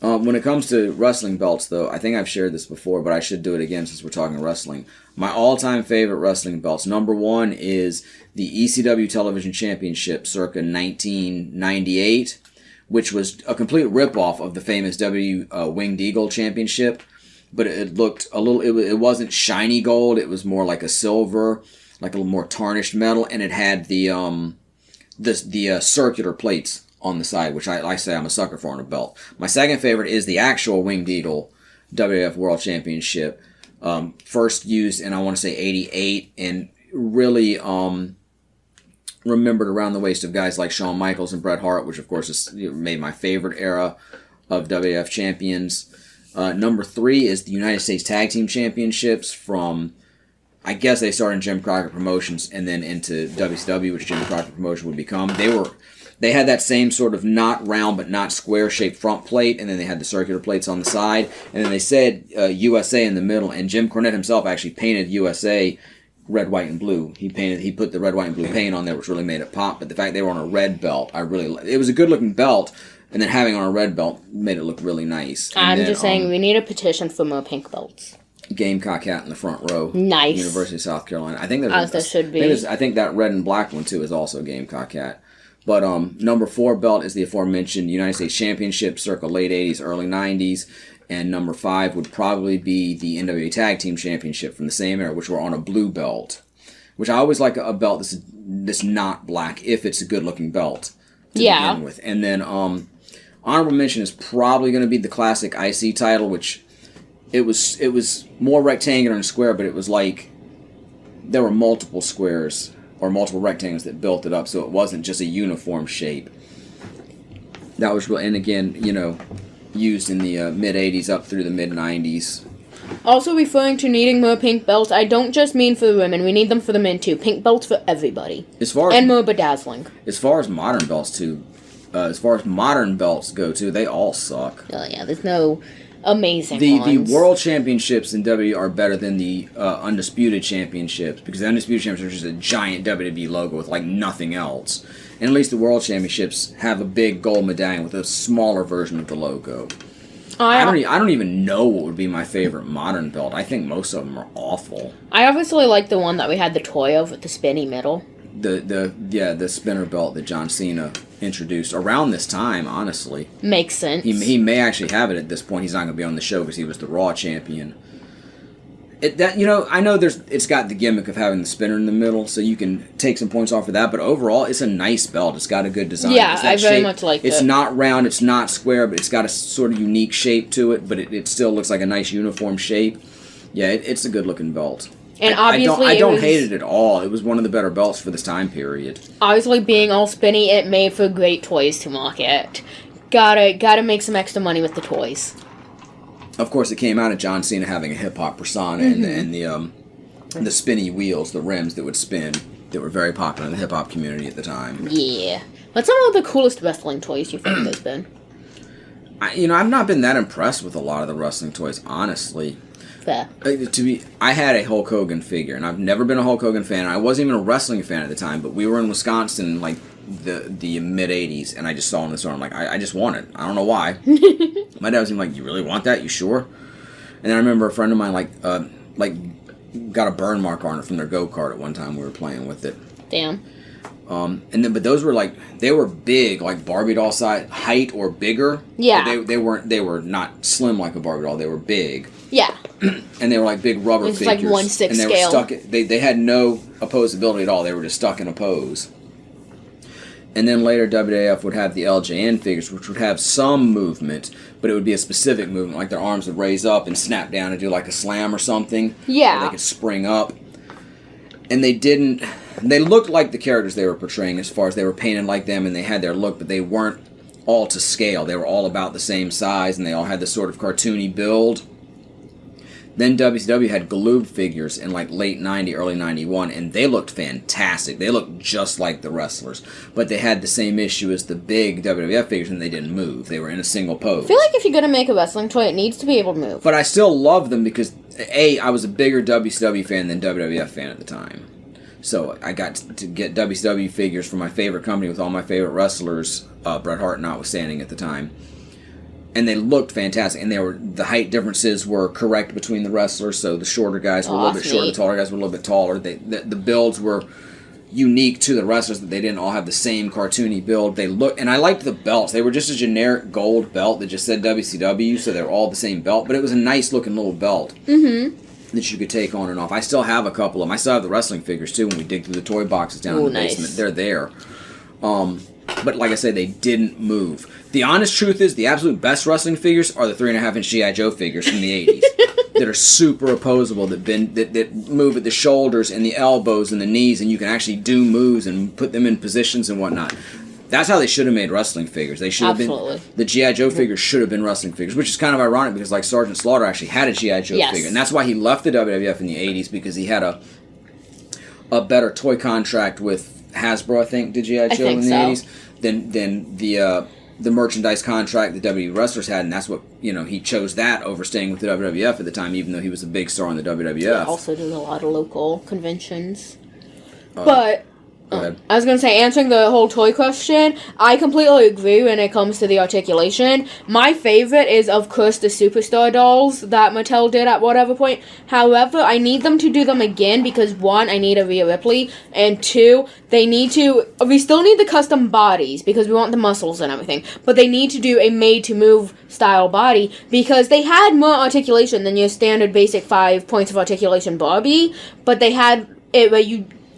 When it comes to wrestling belts, though, I think I've shared this before, but I should do it again since we're talking wrestling. My all-time favorite wrestling belts, number one is the ECW Television Championship circa 1998, which was a complete ripoff of the famous Winged Eagle Championship, but it looked a little, it wasn't shiny gold, it was more like a silver, like a little more tarnished metal, and it had the circular plates on the side, which I say I'm a sucker for in a belt. My second favorite is the actual Winged Eagle WWF World Championship. First used in, I want to say, 88, and really remembered around the waist of guys like Shawn Michaels and Bret Hart, which of course is made my favorite era of WWF champions. Number three is the United States Tag Team Championships from I guess they started in Jim Crockett Promotions and then into WCW, which Jim Crockett Promotion would become. They had that same sort of not round but not square shaped front plate, and then they had the circular plates on the side, and then they said USA in the middle, and Jim Cornette himself actually painted USA red, white, and blue. He put the red, white, and blue paint on there, which really made it pop, but the fact they were on a red belt, it was a good looking belt, and then having on a red belt made it look really nice. I'm just saying, we need a petition for more pink belts. Gamecock hat in the front row. Nice. University of South Carolina. I think there should be. I think that red and black one too is also Gamecock hat. But number 4 belt is the aforementioned United States Championship circa late 80s, early 90s. And number 5 would probably be the NWA Tag Team Championship from the same era, which were on a blue belt. Which I always like a belt that's not black if it's a good-looking belt to begin with. And then honorable mention is probably going to be the classic IC title, which it was more rectangular and square, but it was like there were multiple squares or multiple rectangles that built it up, so it wasn't just a uniform shape. That was and again, used in the mid-'80s up through the mid-'90s. Also referring to needing more pink belts, I don't just mean for the women, we need them for the men too. Pink belts for everybody. And more bedazzling. As far as modern belts go too, they all suck. Oh yeah, there's no amazing ones. The World Championships in WWE are better than the Undisputed Championships, because the Undisputed Championships is just a giant WWE logo with like nothing else. And at least the World Championships have a big gold medallion with a smaller version of the logo. I don't even know what would be my favorite modern belt. I think most of them are awful. I obviously like the one that we had the toy of with the spinny middle. The spinner belt that John Cena introduced around this time, honestly. Makes sense. He may actually have it at this point. He's not going to be on the show because he was the Raw champion. I know it's got the gimmick of having the spinner in the middle, so you can take some points off of that, but overall, it's a nice belt. It's got a good design. Yeah, I very much like it. It's not round, it's not square, but it's got a sort of unique shape to it, but it still looks like a nice uniform shape. Yeah, it's a good-looking belt. And obviously, I don't hate it at all. It was one of the better belts for this time period. Obviously, being all spinny, it made for great toys to market. Gotta make some extra money with the toys. Of course, it came out of John Cena having a hip-hop persona and the spinny wheels, the rims that would spin, that were very popular in the hip-hop community at the time. Yeah. What's some of the coolest wrestling toys you think there's been? I've not been that impressed with a lot of the wrestling toys, honestly. Fair. I had a Hulk Hogan figure, and I've never been a Hulk Hogan fan. I wasn't even a wrestling fan at the time, but we were in Wisconsin in, like, the mid-'80s, and I just saw in the store, I'm like, I just want it. I don't know why. My dad was even like, you really want that? You sure? And then I remember a friend of mine, got a burn mark on it from their go-kart at one time we were playing with it. Damn. But those were they were big, like Barbie doll size, height or bigger. Yeah. They were not slim like a Barbie doll. They were big. Yeah. And they were like big rubber figures. It's like 1/6 and they scale. were stuck. They had no opposability at all. They were just stuck in a pose. And then later WWF would have the LJN figures, which would have some movement, but it would be a specific movement, like their arms would raise up and snap down and do like a slam or something. Yeah. Or they could spring up. And they looked like the characters they were portraying as far as they were painted like them and they had their look, but they weren't all to scale. They were all about the same size and they all had this sort of cartoony build. Then WCW had Galoob figures in like late 90, early 91, and they looked fantastic. They looked just like the wrestlers. But they had the same issue as the big WWF figures, and they didn't move. They were in a single pose. I feel like if you're going to make a wrestling toy, it needs to be able to move. But I still love them because, I was a bigger WCW fan than WWF fan at the time. So I got to get WCW figures from my favorite company with all my favorite wrestlers, Bret Hart notwithstanding at the time. And they looked fantastic, and the height differences were correct between the wrestlers. So the shorter guys were a little bit shorter, the taller guys were a little bit taller. The builds were unique to the wrestlers; that they didn't all have the same cartoony build. And I liked the belts. They were just a generic gold belt that just said WCW, so they were all the same belt. But it was a nice looking little belt that you could take on and off. I still have a couple of them. I still have the wrestling figures too. When we dig through the toy boxes down in the basement, they're there. But like I said, they didn't move. The honest truth is, the absolute best wrestling figures are the 3.5-inch G.I. Joe figures from the 80s that are super opposable, that move at the shoulders and the elbows and the knees, and you can actually do moves and put them in positions and whatnot. That's how they should have made wrestling figures. They should have been the G.I. Joe figures should have been wrestling figures, which is kind of ironic because like Sergeant Slaughter actually had a G.I. Joe figure, and that's why he left the WWF in the 80s because he had a better toy contract with Hasbro, I think, did G.I. Joe in the 80s than the merchandise contract the WWE wrestlers had, and that's what he chose that over staying with the WWF at the time, even though he was a big star in the WWF. He also did a lot of local conventions, but. I was going to say, answering the whole toy question, I completely agree when it comes to the articulation. My favorite is, of course, the Superstar dolls that Mattel did at whatever point. However, I need them to do them again because, one, I need a Rhea Ripley, and two, we still need the custom bodies because we want the muscles and everything, but they need to do a made-to-move style body because they had more articulation than your standard basic 5 points of articulation Barbie, but they had it where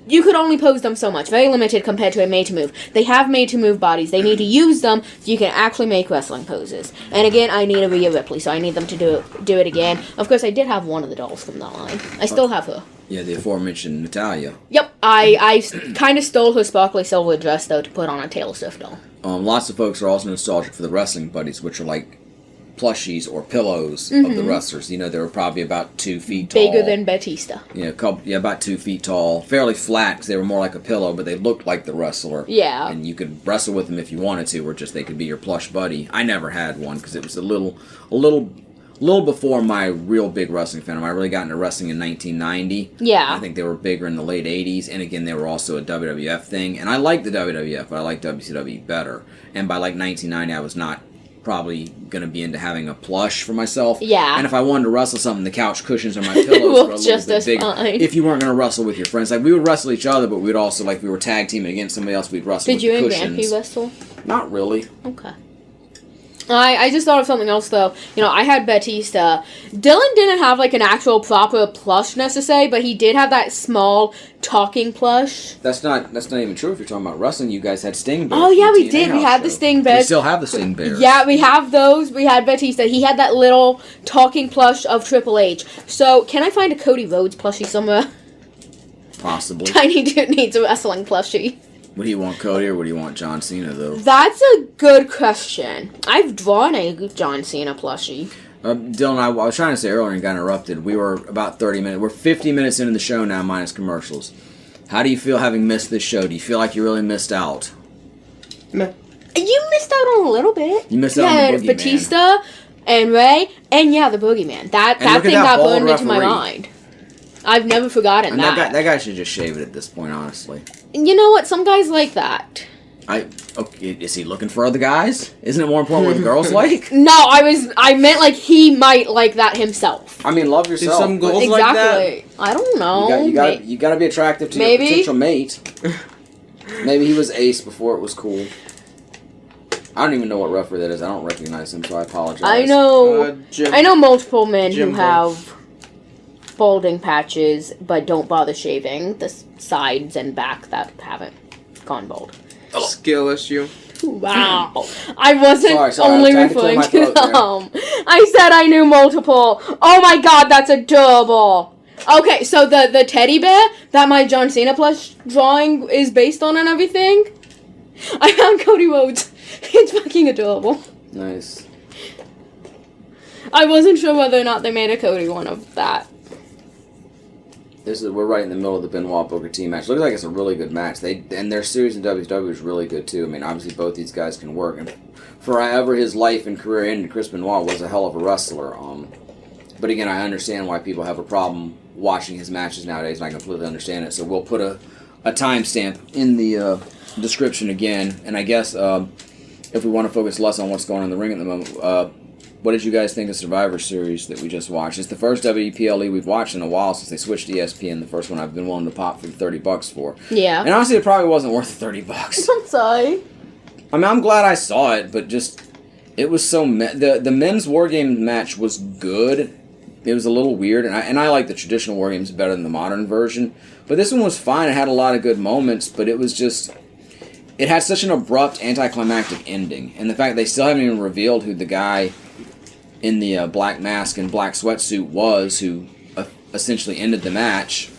you could only pose them so much. Very limited compared to a made-to-move. They have made-to-move bodies. They need to use them so you can actually make wrestling poses. And again, I need a Rhea Ripley, so I need them to do it again. Of course, I did have one of the dolls from that line. I still have her. Yeah, the aforementioned Natalia. Yep. I kind of stole her sparkly silver dress, though, to put on a Taylor Swift doll. Lots of folks are also nostalgic for the wrestling buddies, which are like plushies or pillows of the wrestlers. They were probably about 2 feet tall. Bigger than Batista. About 2 feet tall. Fairly flat because they were more like a pillow, but they looked like the wrestler. Yeah. And you could wrestle with them if you wanted to, or just they could be your plush buddy. I never had one because it was a little before my real big wrestling fandom. I really got into wrestling in 1990. Yeah. I think they were bigger in the late 80s, and again, they were also a WWF thing. And I liked the WWF, but I liked WCW better. And by like 1990, I was not probably going to be into having a plush for myself. Yeah. And if I wanted to wrestle something, the couch cushions or my pillows were a little bit bigger. Fine. If you weren't going to wrestle with your friends. Like, we would wrestle each other, but we'd also, like, we were tag teaming against somebody else, we'd wrestle with the cushions. Did you and Vampy wrestle? Not really. Okay. I just thought of something else, though. I had Batista. Dylan didn't have, like, an actual proper plush, necessarily, but he did have that small talking plush. That's not even true if you're talking about wrestling. You guys had Sting Bears. Oh, yeah, we did. We had the Sting Bears. We still have the Sting Bears. Yeah, we have those. We had Batista. He had that little talking plush of Triple H. So, can I find a Cody Rhodes plushie somewhere? Possibly. Tiny Dude needs a wrestling plushie. Would he want Cody or would he want John Cena, though? That's a good question. I've drawn a John Cena plushie. Dylan, I was trying to say earlier and got interrupted. We were about 30 minutes. We're 50 minutes into the show now, minus commercials. How do you feel having missed this show? Do you feel like you really missed out? Meh. You missed out on a little bit. You missed out on the Boogeyman. Batista and Ray, and the Boogeyman. That thing got burned into my mind. I've never forgotten that. That guy should just shave it at this point, honestly. You know what? Some guys like that. Okay, is he looking for other guys? Isn't it more important what the girls like? No, I meant like he might like that himself. I mean, love yourself. Some girls exactly. like that? I don't know. You gotta be attractive to your potential mate. Maybe he was ace before it was cool. I don't even know what referee that is. I don't recognize him, so I apologize. I know multiple men who have balding patches, but don't bother shaving the sides and back that haven't gone bald. Skill issue. Wow. I wasn't sorry, only referring to them. I said I knew multiple. Oh my god, that's adorable. Okay, so the teddy bear that my John Cena plush drawing is based on and everything, I found Cody Rhodes. It's fucking adorable. Nice. I wasn't sure whether or not they made a Cody one of that. We're right in the middle of the Benoit Booker T match. Looks like it's a really good match. And their series in WCW is really good too. I mean, obviously both these guys can work. And forever his life and career ended, Chris Benoit was a hell of a wrestler. But again, I understand why people have a problem watching his matches nowadays, and I completely understand it. So we'll put a timestamp in the description again. And I guess if we want to focus less on what's going on in the ring at the moment, what did you guys think of Survivor Series that we just watched? It's the first WPLE we've watched in a while since they switched to ESPN. The first one I've been willing to pop for $30 for. Yeah. And honestly, it probably wasn't worth $30. I'm sorry. I mean, I'm glad I saw it, but just it was so the men's War Games match was good. It was a little weird, and I like the traditional War Games better than the modern version. But this one was fine. It had a lot of good moments, but it was just it had such an abrupt, anticlimactic ending, and the fact they still haven't even revealed who the guy in the black mask and black sweatsuit was who essentially ended the match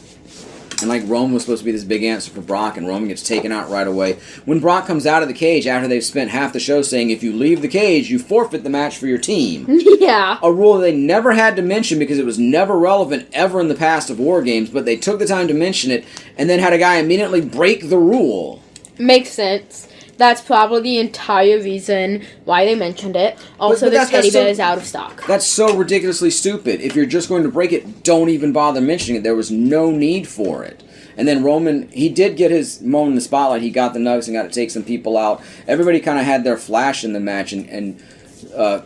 And like Roman was supposed to be this big answer for Brock, and Roman gets taken out right away. When Brock comes out of the cage after they've spent half the show saying, if you leave the cage, you forfeit the match for your team. Yeah. A rule they never had to mention because it was never relevant ever in the past of War Games, but they took the time to mention it and then had a guy immediately break the rule. Makes sense. That's probably the entire reason why they mentioned it. Also, the teddy bear is out of stock. That's so ridiculously stupid. If you're just going to break it, don't even bother mentioning it. There was no need for it. And then Roman, he did get his moment in the spotlight. He got the nugs and got to take some people out. Everybody kind of had their flash in the match, and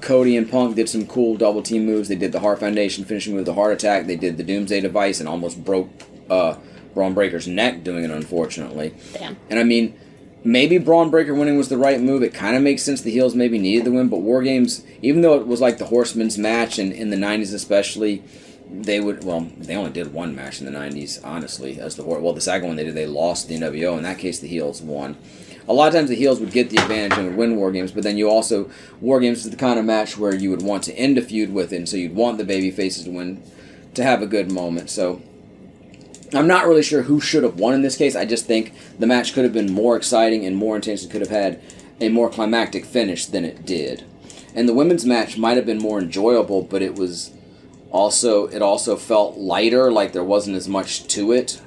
Cody and Punk did some cool double team moves. They did the Heart Foundation finishing with the Heart Attack. They did the Doomsday Device and almost broke Braun Breaker's neck doing it, unfortunately. Damn. And I mean, maybe Braun Breaker winning was the right move. It kind of makes sense the heels maybe needed the win, but War Games, even though it was like the Horsemen's match, and in the 90s especially, they only did one match in the 90s, honestly. The second one they did, they lost the NWO. In that case, the heels won. A lot of times the heels would get the advantage and would win War Games, but then War Games is the kind of match where you would want to end a feud with it, and so you'd want the baby faces to win to have a good moment. So I'm not really sure who should have won in this case. I just think the match could have been more exciting and more intense. It could have had a more climactic finish than it did. And the women's match might have been more enjoyable, but it also felt lighter, like there wasn't as much to it.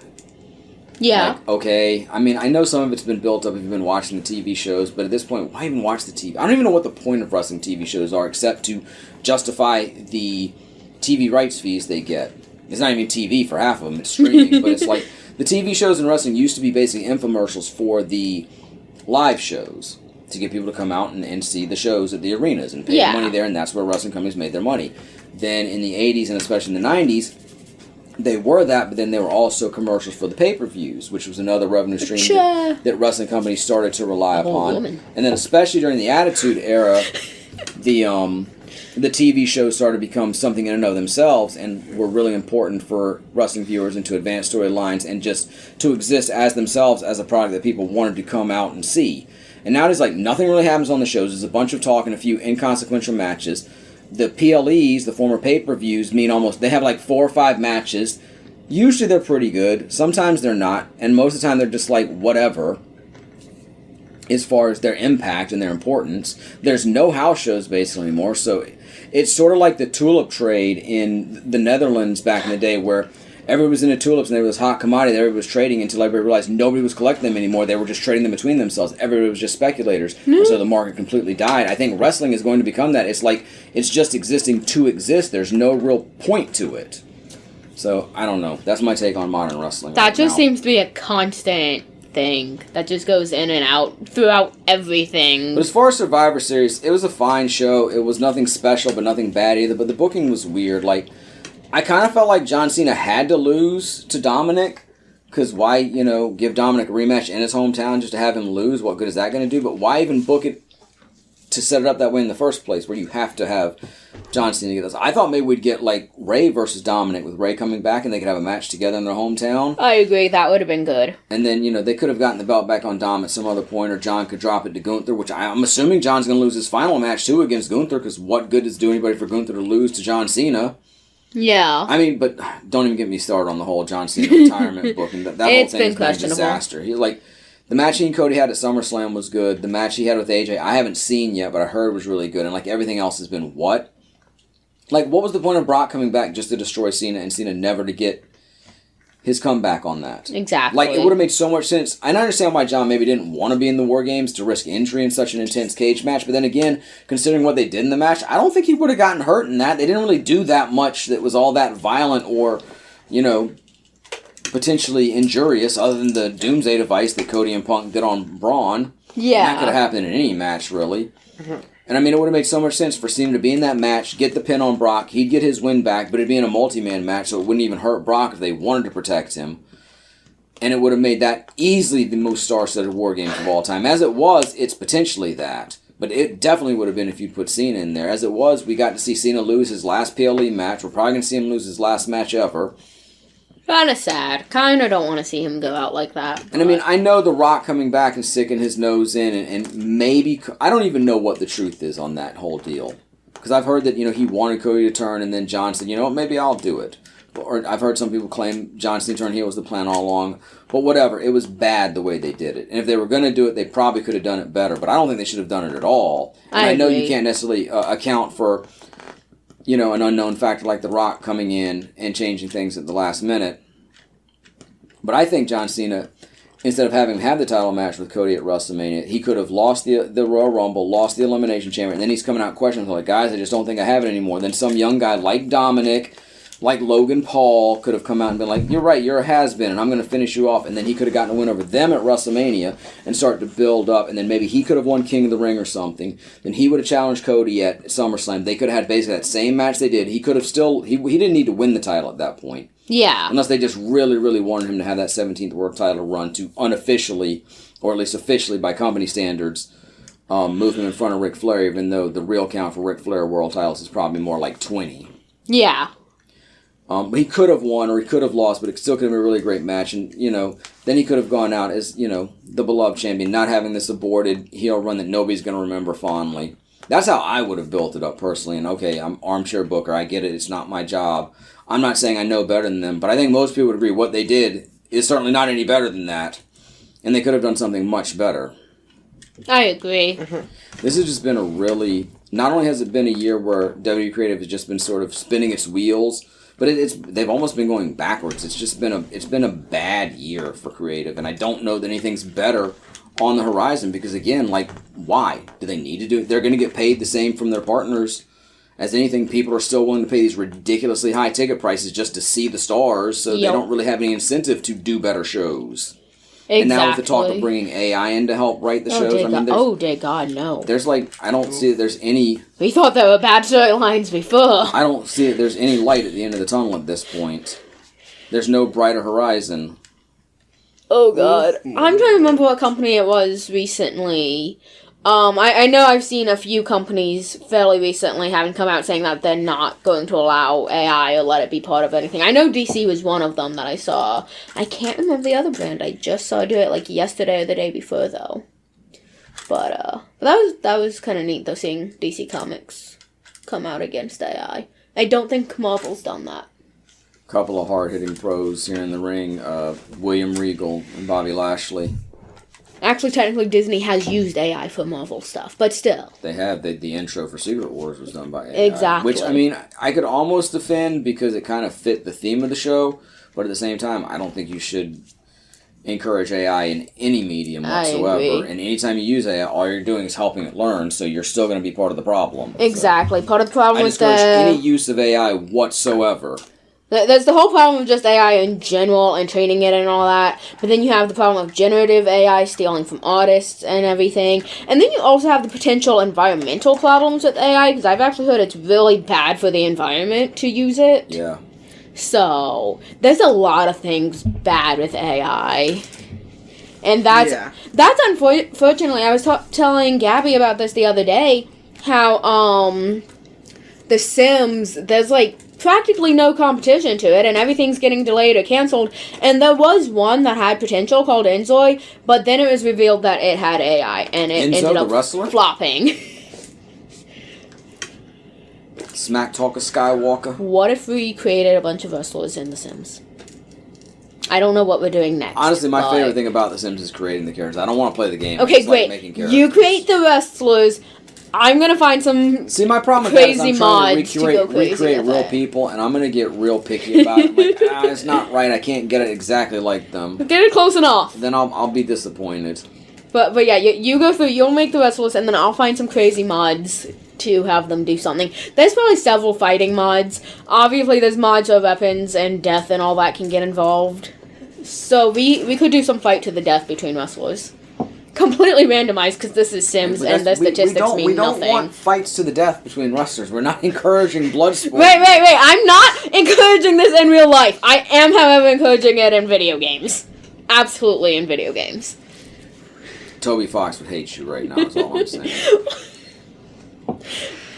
Yeah. Like, okay, I mean, I know some of it's been built up if you've been watching the TV shows, but at this point, why even watch the TV? I don't even know what the point of wrestling TV shows are, except to justify the TV rights fees they get. It's not even TV for half of them, it's streaming, but it's like, the TV shows in wrestling used to be basically infomercials for the live shows, to get people to come out and see the shows at the arenas and pay money there, and that's where wrestling companies made their money. Then in the 80s and especially in the 90s, they were that, but then they were also commercials for the pay-per-views, which was another revenue stream that wrestling companies started to rely upon. And then especially during the Attitude Era, the TV shows started to become something in and of themselves and were really important for wrestling viewers and to advance storylines and just to exist as themselves as a product that people wanted to come out and see. And nowadays, like, nothing really happens on the shows. There's a bunch of talk and a few inconsequential matches. The PLEs, the former pay-per-views, they have like 4 or 5 matches. Usually they're pretty good. Sometimes they're not. And most of the time they're just like whatever as far as their impact and their importance. There's no house shows basically anymore. So it's sort of like the tulip trade in the Netherlands back in the day where everybody was into tulips and there was hot commodity that everybody was trading until everybody realized nobody was collecting them anymore. They were just trading them between themselves. Everybody was just speculators. And so the market completely died. I think wrestling is going to become that. It's like it's just existing to exist. There's no real point to it. So, I don't know. That's my take on modern wrestling. That just seems to be a constant thing that just goes in and out throughout everything. But as far as Survivor Series, it was a fine show. It was nothing special, but nothing bad either. But the booking was weird. Like, I kind of felt like John Cena had to lose to Dominic, because why, give Dominic a rematch in his hometown just to have him lose? What good is that going to do? But why even book it to set it up that way in the first place, where you have to have John Cena get this? I thought maybe we'd get, like, Ray versus Dominic, with Ray coming back, and they could have a match together in their hometown. I agree, that would have been good. And then, they could have gotten the belt back on Dom at some other point, or John could drop it to Gunther, which I'm assuming John's going to lose his final match, too, against Gunther, because what good does it do anybody for Gunther to lose to John Cena? Yeah. I mean, but don't even get me started on the whole John Cena retirement booking. That whole thing has been a disaster. He's like, the match he and Cody had at SummerSlam was good. The match he had with AJ, I haven't seen yet, but I heard was really good. And like everything else has been what? Like, what was the point of Brock coming back just to destroy Cena and Cena never to get his comeback on that? Exactly. Like, it would have made so much sense. I understand why John maybe didn't want to be in the War Games to risk injury in such an intense cage match, but then again, considering what they did in the match, I don't think he would have gotten hurt in that. They didn't really do that much that was all that violent or, potentially injurious, other than the Doomsday Device that Cody and Punk did on Braun. Yeah. And that could have happened in any match, really. Mm-hmm. And I mean, it would have made so much sense for Cena to be in that match, get the pin on Brock, he'd get his win back, but it'd be in a multi-man match, so it wouldn't even hurt Brock if they wanted to protect him. And it would have made that easily the most star-studded War Games of all time. As it was, it's potentially that. But it definitely would have been if you'd put Cena in there. As it was, we got to see Cena lose his last PLE match. We're probably going to see him lose his last match ever. Kind of sad. Kind of don't want to see him go out like that. And I mean, I know The Rock coming back and sticking his nose in, and maybe, I don't even know what the truth is on that whole deal. Because I've heard that, he wanted Cody to turn, and then John said, maybe I'll do it. or I've heard some people claim John Cena turn heel was the plan all along. But whatever, it was bad the way they did it. And if they were going to do it, they probably could have done it better. But I don't think they should have done it at all. And I know you can't necessarily account for, an unknown factor like The Rock coming in and changing things at the last minute. But I think John Cena, instead of having him have the title match with Cody at WrestleMania, he could have lost the Royal Rumble, lost the Elimination Chamber, and then he's coming out questioning like, guys, I just don't think I have it anymore. Then some young guy like Dominic, like Logan Paul, could have come out and been like, you're right, you're a has-been, and I'm going to finish you off. And then he could have gotten a win over them at WrestleMania and start to build up. And then maybe he could have won King of the Ring or something. Then he would have challenged Cody at SummerSlam. They could have had basically that same match they did. He could have still... He didn't need to win the title at that point. Yeah. Unless they just really, really wanted him to have that 17th World title run to unofficially, or at least officially by company standards, move him in front of Ric Flair, even though the real count for Ric Flair World titles is probably more like 20. Yeah. He could have won or he could have lost, but it still could have been a really great match. And, then he could have gone out as, the beloved champion, not having this aborted heel run that nobody's going to remember fondly. That's how I would have built it up personally. And, okay, I'm armchair booker. I get it. It's not my job. I'm not saying I know better than them, but I think most people would agree what they did is certainly not any better than that. And they could have done something much better. I agree. This has just been a really... Not only has it been a year where WWE Creative has just been sort of spinning its wheels... But they've almost been going backwards. It's been a bad year for creative, and I don't know that anything's better on the horizon because again, why do they need to do it? They're going to get paid the same from their partners as anything. People are still willing to pay these ridiculously high ticket prices just to see the stars, so they don't really have any incentive to do better shows. Exactly. And now with the talk of bringing AI in to help write the shows, dear God, no. There's I don't see that there's any... We thought there were bad storylines before. I don't see that there's any light at the end of the tunnel at this point. There's no brighter horizon. Oh God. I'm trying to remember what company it was recently. I know I've seen a few companies fairly recently having come out saying that they're not going to allow AI or let it be part of anything. I know DC was one of them that I saw. I can't remember the other brand. I just saw do it yesterday or the day before though. But that was kind of neat though, seeing DC Comics come out against AI. I don't think Marvel's done that. Couple of hard-hitting pros here in the ring, William Regal and Bobby Lashley. Actually, technically, Disney has used AI for Marvel stuff, but still. They have. The intro for Secret Wars was done by AI. Exactly. Which, I could almost defend because it kind of fit the theme of the show, but at the same time, I don't think you should encourage AI in any medium whatsoever. I agree. And anytime you use AI, all you're doing is helping it learn, so you're still going to be part of the problem. Exactly. So part of the problem with I discourage any use of AI whatsoever. There's the whole problem of just AI in general and training it and all that. But then you have the problem of generative AI stealing from artists and everything. And then you also have the potential environmental problems with AI, because I've actually heard it's really bad for the environment to use it. Yeah. So, there's a lot of things bad with AI. And that's unfortunately, I was telling Gabby about this the other day, how, The Sims, there's, practically no competition to it, and everything's getting delayed or canceled. And there was one that had potential called Enzoy, but then it was revealed that it had AI, and it ended up flopping. Smack Talk of Skywalker. What if we created a bunch of wrestlers in The Sims? I don't know what we're doing next. Honestly, my favorite thing about The Sims is creating the characters. I don't want to play the game. Okay, great. You create the wrestlers. I'm gonna find some my problem crazy is mods to recreate real people, and I'm gonna get real picky about it. It's not right. I can't get it exactly like them. Get it close enough. Then I'll be disappointed. But yeah, you go through. You'll make the wrestlers, and then I'll find some crazy mods to have them do something. There's probably several fighting mods. Obviously, there's mods where weapons and death and all that can get involved. So we could do some fight to the death between wrestlers. Completely randomized, because this is Sims and the statistics mean nothing. We don't want fights to the death between wrestlers. We're not encouraging blood sport. Wait. I'm not encouraging this in real life. I am, however, encouraging it in video games. Absolutely in video games. Toby Fox would hate you right now, is all I'm saying.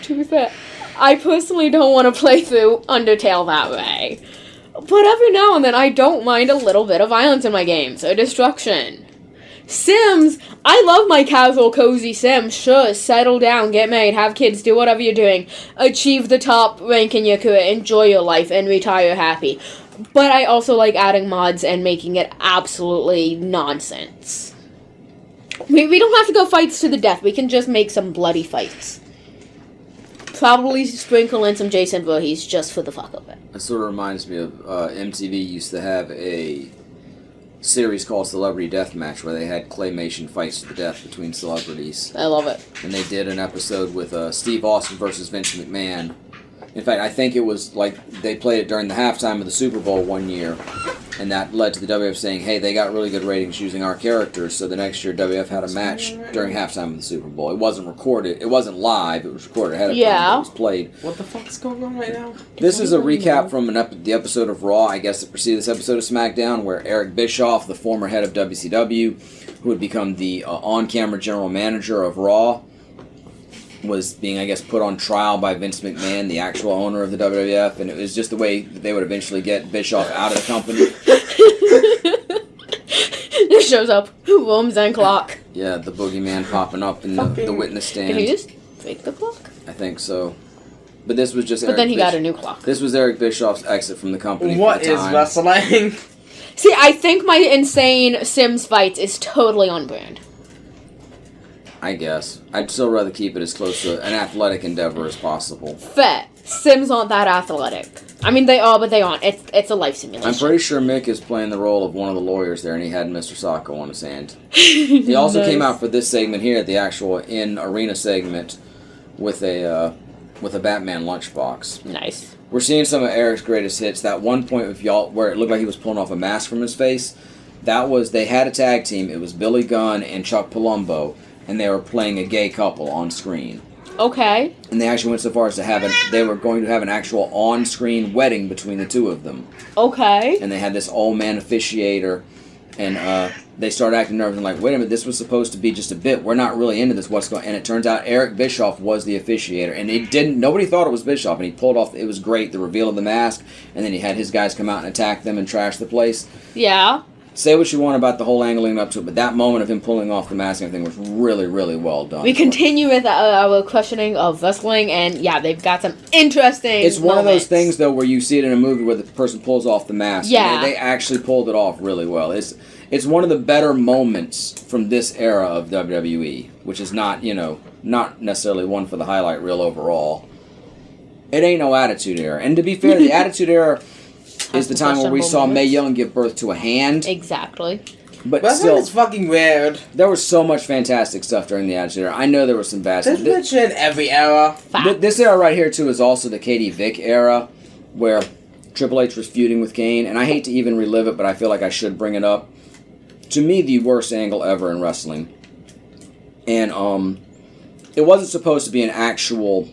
To be fair, I personally don't want to play through Undertale that way. But every now and then, I don't mind a little bit of violence in my games, or destruction. Sims, I love my casual, cozy Sims. Sure, settle down, get married, have kids, do whatever you're doing. Achieve the top rank in your career, enjoy your life, and retire happy. But I also like adding mods and making it absolutely nonsense. We don't have to go fights to the death. We can just make some bloody fights. Probably sprinkle in some Jason Voorhees just for the fuck of it. It sort of reminds me of MTV used to have a series called Celebrity Deathmatch where they had claymation fights to the death between celebrities. I love it. And they did an episode with Steve Austin versus Vince McMahon. In fact, I think it was like they played it during the halftime of the Super Bowl one year, and that led to the WWF saying, hey, they got really good ratings using our characters, so the next year WWF had a match during halftime of the Super Bowl. It wasn't recorded. It wasn't live. It was recorded ahead of time, but it was played. What the fuck's going on right now? This is a recap from the episode of Raw, I guess, that preceded this episode of SmackDown, where Eric Bischoff, the former head of WCW, who had become the on-camera general manager of Raw, was being, I guess, put on trial by Vince McMahon, the actual owner of the WWF, and it was just the way that they would eventually get Bischoff out of the company. This shows up. Rome's and clock. Yeah, the boogeyman popping up in the witness stand. Did he just fake the clock? I think so. But this was just But then he got a new clock. This was Eric Bischoff's exit from the company. What is wrestling? See, I think my insane Sims fights is totally on brand. I guess. I'd still rather keep it as close to an athletic endeavor as possible. Fair. Sims aren't that athletic. I mean, they are, but they aren't. It's a life simulation. I'm pretty sure Mick is playing the role of one of the lawyers there, and he had Mr. Sacco on his hand. He also came out for this segment here, the actual in-arena segment, with a Batman lunchbox. Nice. We're seeing some of Eric's greatest hits. That one point with y'all where it looked like he was pulling off a mask from his face, they had a tag team. It was Billy Gunn and Chuck Palumbo, and they were playing a gay couple on screen. Okay. And they actually went so far as to they were going to have an actual on-screen wedding between the two of them. Okay. And they had this old man officiator, and they started acting nervous and like, wait a minute, this was supposed to be just a bit. We're not really into this. What's going on? And it turns out Eric Bischoff was the officiator, and nobody thought it was Bischoff, and he pulled off, it was great, the reveal of the mask, and then he had his guys come out and attack them and trash the place. Yeah. Say what you want about the whole angling up to it, but that moment of him pulling off the mask and everything was really, really well done. We continue with our questioning of wrestling, and yeah, they've got some interesting It's one of those things, though, where you see it in a movie where the person pulls off the mask. Yeah. They actually pulled it off really well. It's one of the better moments from this era of WWE, which is not necessarily one for the highlight reel overall. It ain't no Attitude Era. And to be fair, the Attitude Era is the time where we saw Mae Young give birth to a hand. Exactly. But Wrestling still, is fucking weird. there was so much fantastic stuff during the Attitude Era. I know there was some bad stuff. There's bitch in every era. This era right here, too, is also the Katie Vick era, where Triple H was feuding with Kane. And I hate to even relive it, but I feel like I should bring it up. To me, the worst angle ever in wrestling. And it wasn't supposed to be actual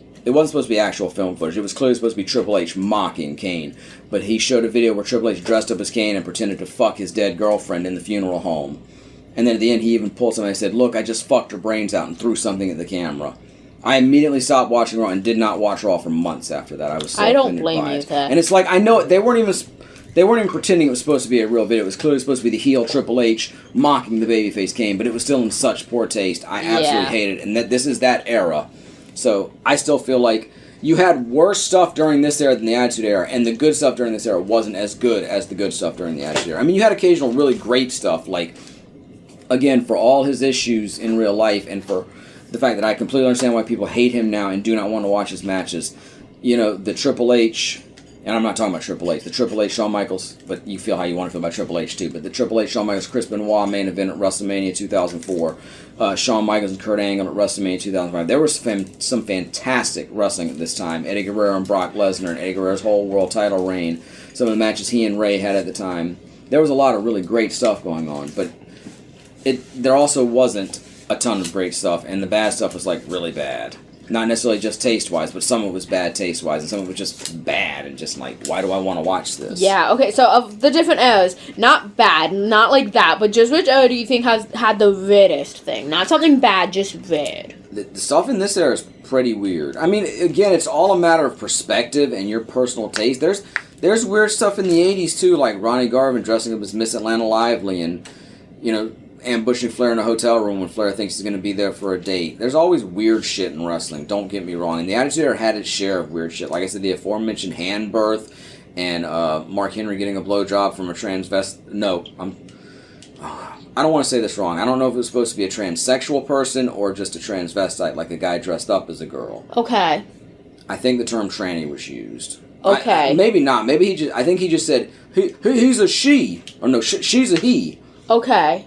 film footage. It was clearly supposed to be Triple H mocking Kane. But he showed a video where Triple H dressed up as Kane and pretended to fuck his dead girlfriend in the funeral home. And then at the end, he even pulled something and said, look, I just fucked her brains out, and threw something at the camera. I immediately stopped watching Raw and did not watch Raw for months after that. I was so I don't offended blame by you it. for that. And it's like, I know, they weren't even pretending it was supposed to be a real video. It was clearly supposed to be the heel Triple H mocking the babyface Kane, but it was still in such poor taste. I absolutely hate it. And this is that era. So I still feel like you had worse stuff during this era than the Attitude Era, and the good stuff during this era wasn't as good as the good stuff during the Attitude Era. I mean, you had occasional really great stuff, like, again, for all his issues in real life, and for the fact that I completely understand why people hate him now and do not want to watch his matches. The Triple H, and I'm not talking about Triple H, the Triple H Shawn Michaels, but you feel how you want to feel about Triple H too, but the Triple H Shawn Michaels Chris Benoit main event at WrestleMania 2004, Shawn Michaels and Kurt Angle at WrestleMania 2005. There was some fantastic wrestling at this time. Eddie Guerrero and Brock Lesnar, and Eddie Guerrero's whole world title reign, some of the matches he and Ray had at the time. There was a lot of really great stuff going on, but there also wasn't a ton of great stuff, and the bad stuff was like really bad. Not necessarily just taste-wise, but some of it was bad taste-wise, and some of it was just bad, and just like, why do I want to watch this? Yeah, okay, so of the different eras, not bad, not like that, but just which era do you think has had the weirdest thing? Not something bad, just weird. The stuff in this era is pretty weird. I mean, again, it's all a matter of perspective and your personal taste. There's weird stuff in the 80s, too, like Ronnie Garvin dressing up as Miss Atlanta Lively, and, ambushing Flair in a hotel room when Flair thinks he's going to be there for a date. There's always weird shit in wrestling, don't get me wrong. And the Attitude Era had its share of weird shit. Like I said, the aforementioned hand birth and Mark Henry getting a blowjob from a transvestite. No, I don't want to say this wrong. I don't know if it was supposed to be a transsexual person or just a transvestite, like a guy dressed up as a girl. Okay. I think the term tranny was used. Okay. Maybe not. Maybe I think he just said, he's a she. Or no, she's a he. Okay.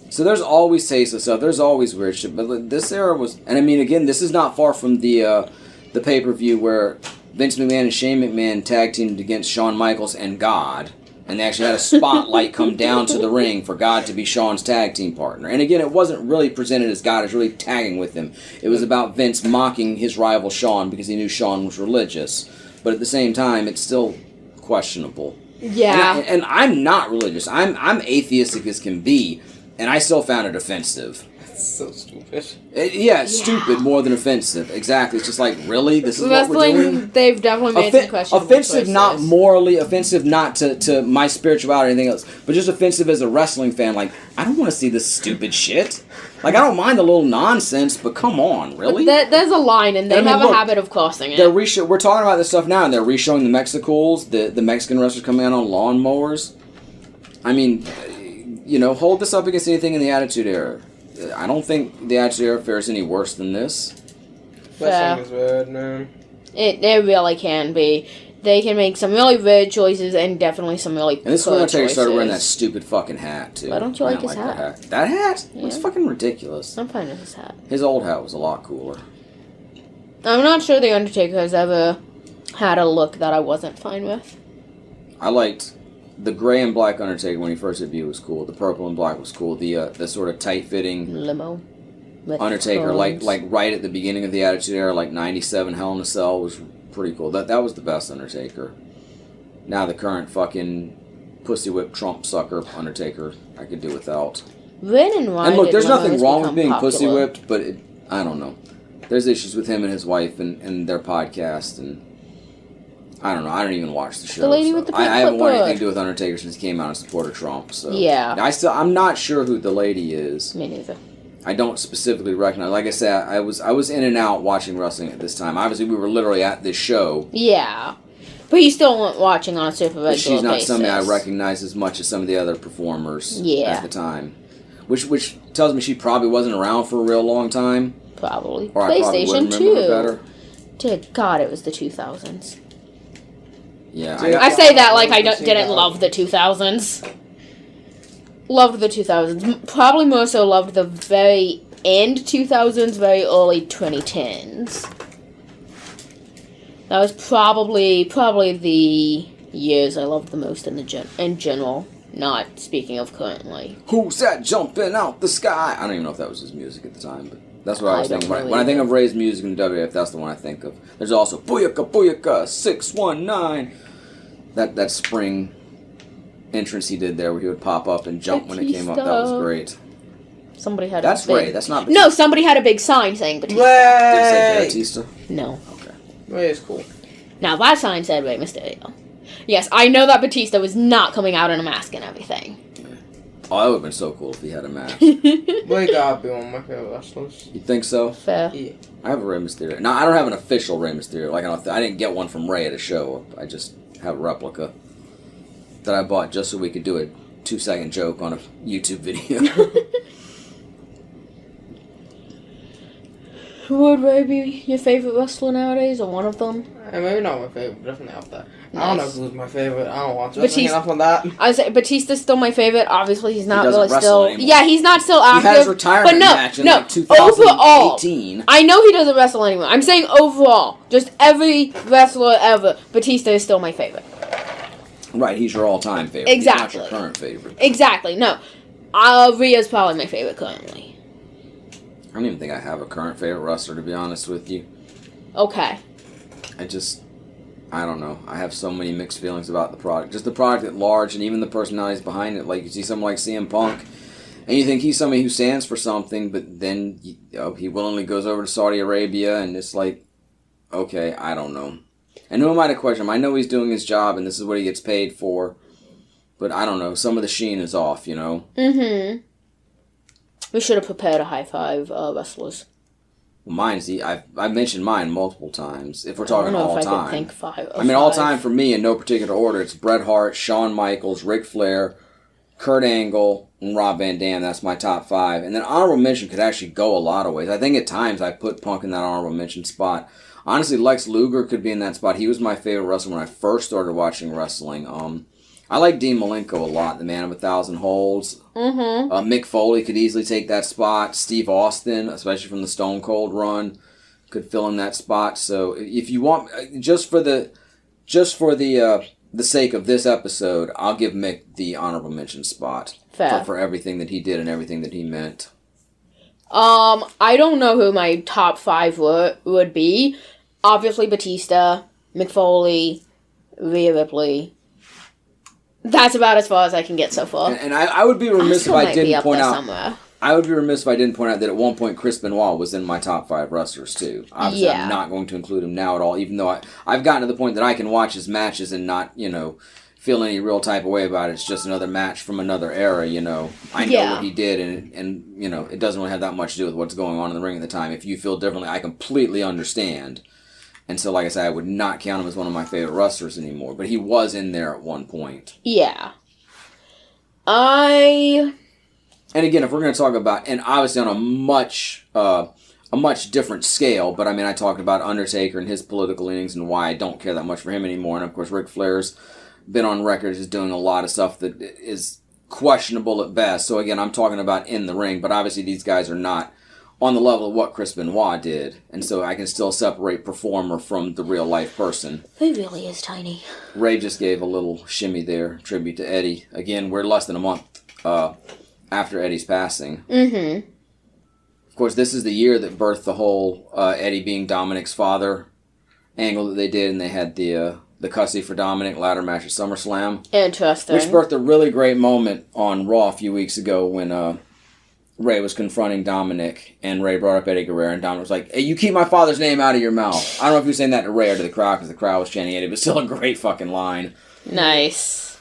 So there's always tasteless stuff. There's always weird shit. But this era was... And I mean, again, this is not far from the pay-per-view where Vince McMahon and Shane McMahon tag teamed against Shawn Michaels and God. And they actually had a spotlight come down to the ring for God to be Shawn's tag team partner. And again, it wasn't really presented as God. It was really tagging with him. It was about Vince mocking his rival Shawn because he knew Shawn was religious. But at the same time, it's still questionable. Yeah. And I'm not religious. I'm atheistic as can be. And I still found it offensive. It's so stupid. Stupid more than offensive. Exactly. It's just like, really? This is what we're doing? They've definitely made some questions. Offensive, not morally, offensive not to my spirituality or anything else, but just offensive as a wrestling fan. Like, I don't want to see this stupid shit. Like, I don't mind the little nonsense, but come on, really? There's a line, and they have a habit of crossing it. We're talking about this stuff now, and they're re-showing the Mexicools, the Mexican wrestlers coming out on lawnmowers. I mean, hold this up against anything in the Attitude Era. I don't think the Attitude Era fares any worse than this. Wrestling is weird, man. It really can be. They can make some really weird choices and definitely some really And this is when Undertaker started wearing that stupid fucking hat, too. Why don't you like his hat? That hat? Yeah. It's fucking ridiculous. I'm fine with his hat. His old hat was a lot cooler. I'm not sure the Undertaker has ever had a look that I wasn't fine with. I liked... The gray and black Undertaker when he first debuted was cool. The purple and black was cool. The sort of tight-fitting limo Undertaker, like right at the beginning of the Attitude Era, like 97 Hell in a Cell was pretty cool. That was the best Undertaker. Now the current fucking pussy whip Trump sucker Undertaker, I could do without. When and why? And look, there's nothing wrong with being pussy whipped, but I don't know. There's issues with him and his wife and their podcast and. I don't know. I don't even watch the show. The lady with the pink I haven't wanted anything to clipboard. do with Undertaker since he came out in support of Trump. So yeah, I'm not sure who the lady is. Me neither. I don't specifically recognize. Like I said, I was in and out watching wrestling at this time. Obviously, we were literally at this show. Yeah, but you still weren't watching on a super regular basis. She's not somebody I recognize as much as some of the other performers at the time. Which tells me she probably wasn't around for a real long time. Probably. Or I probably would remember her better. Dear God, it was the 2000s. Yeah, I say that like I didn't love the 2000s. Loved the 2000s. Probably more so loved the very end 2000s, very early 2010s. That was probably the years I loved the most in general. Not speaking of currently. Who's that jumping out the sky? I don't even know if that was his music at the time, but that's what I was thinking. When I think of Ray's music in WWF, that's the one I think of. There's also Booyaka Booyaka 619. That spring entrance he did there where he would pop up and jump when it came up. That was great. Somebody had That's Ray. That's not Batista. No, somebody had a big sign saying Batista. Did it say Batista? No. Okay. Ray is cool. Now, that sign said Rey Mysterio. Yes, I know that Batista was not coming out in a mask and everything. Oh, that would have been so cool if he had a mask. Ray gotta be one of my favorite wrestlers. You think so? Fair. Yeah. I have a Rey Mysterio. No, I don't have an official Rey Mysterio. Like I didn't get one from Ray at a show. I just have a replica that I bought just so we could do a 2-second joke on a YouTube video. Would Ray be your favorite wrestler nowadays, or one of them? Maybe not my favorite, but definitely up there. Nice. I don't know who's my favorite. I don't watch wrestling enough on that. I would say Batista's still my favorite. Obviously, he's not doesn't really wrestle still. anymore. Yeah, he's not still active. He had his retirement match in like 2018. Overall, I know he doesn't wrestle anymore. I'm saying overall, just every wrestler ever, Batista is still my favorite. Right, he's your all-time favorite. Exactly. He's not your current favorite. Exactly. No, Rhea's probably my favorite currently. I don't even think I have a current favorite wrestler, to be honest with you. Okay. I don't know. I have so many mixed feelings about the product. Just the product at large and even the personalities behind it. Like, you see someone like CM Punk, and you think he's somebody who stands for something, but then he willingly goes over to Saudi Arabia, and it's like, okay, I don't know. And who am I to question him? I know he's doing his job, and this is what he gets paid for, but I don't know. Some of the sheen is off, you know? Mm-hmm. We should have prepared a high five wrestlers. Mine's I've mentioned mine multiple times. If we're talking all time, I don't know if I could think five. I mean, all time for me in no particular order. It's Bret Hart, Shawn Michaels, Ric Flair, Kurt Angle, and Rob Van Dam. That's my top 5. And then honorable mention could actually go a lot of ways. I think at times I put Punk in that honorable mention spot. Honestly, Lex Luger could be in that spot. He was my favorite wrestler when I first started watching wrestling. I like Dean Malenko a lot, the man of 1,000 holds. Mm-hmm. Mick Foley could easily take that spot. Steve Austin, especially from the Stone Cold run, could fill in that spot. So if you want, just for the sake of this episode, I'll give Mick the honorable mention spot for everything that he did and everything that he meant. I don't know who my top 5 would be. Obviously, Batista, Mick Foley, Rhea Ripley. That's about as far as I can get so far. And I would be remiss if I didn't point out. Somewhere. I would be remiss if I didn't point out that at one point Chris Benoit was in my top 5 wrestlers too. Obviously, I'm not going to include him now at all, even though I've gotten to the point that I can watch his matches and not, feel any real type of way about it. It's just another match from another era, I know what he did, and it doesn't really have that much to do with what's going on in the ring at the time. If you feel differently, I completely understand. And so, like I said, I would not count him as one of my favorite wrestlers anymore. But he was in there at one point. Yeah. And again, if we're going to talk about, and obviously on a much different scale, but I mean, I talked about Undertaker and his political leanings and why I don't care that much for him anymore. And of course, Ric Flair's been on record as doing a lot of stuff that is questionable at best. So again, I'm talking about in the ring, but obviously these guys are not on the level of what Chris Benoit did. And so I can still separate performer from the real life person. He really is tiny. Ray just gave a little shimmy there, tribute to Eddie. Again, we're less than a month after Eddie's passing. Mm-hmm. Of course, this is the year that birthed the whole Eddie being Dominic's father angle that they did, and they had the custody for Dominic ladder match at SummerSlam. Interesting. Which birthed a really great moment on Raw a few weeks ago when Ray was confronting Dominic, and Ray brought up Eddie Guerrero, and Dominic was like, "Hey, you keep my father's name out of your mouth." I don't know if he was saying that to Ray or to the crowd, because the crowd was chanting Eddie, but still a great fucking line. Nice.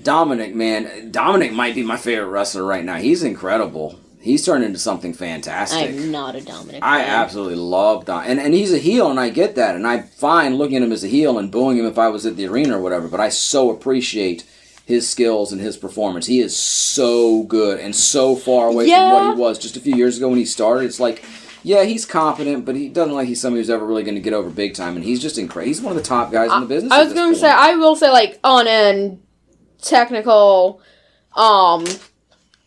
Dominic might be my favorite wrestler right now. He's incredible. He's turned into something fantastic. I'm not a Dominic I fan. absolutely love Dominic. And he's a heel, and I get that. And I'm fine looking at him as a heel and booing him if I was at the arena or whatever, but I so appreciate his skills and his performance. He is so good and so far away from what he was just a few years ago when he started. It's like, yeah, he's competent, but he doesn't like he's somebody who's ever really going to get over big time, and he's just incredible. He's one of the top guys in the business. I was going to say, I will say, like, on a technical,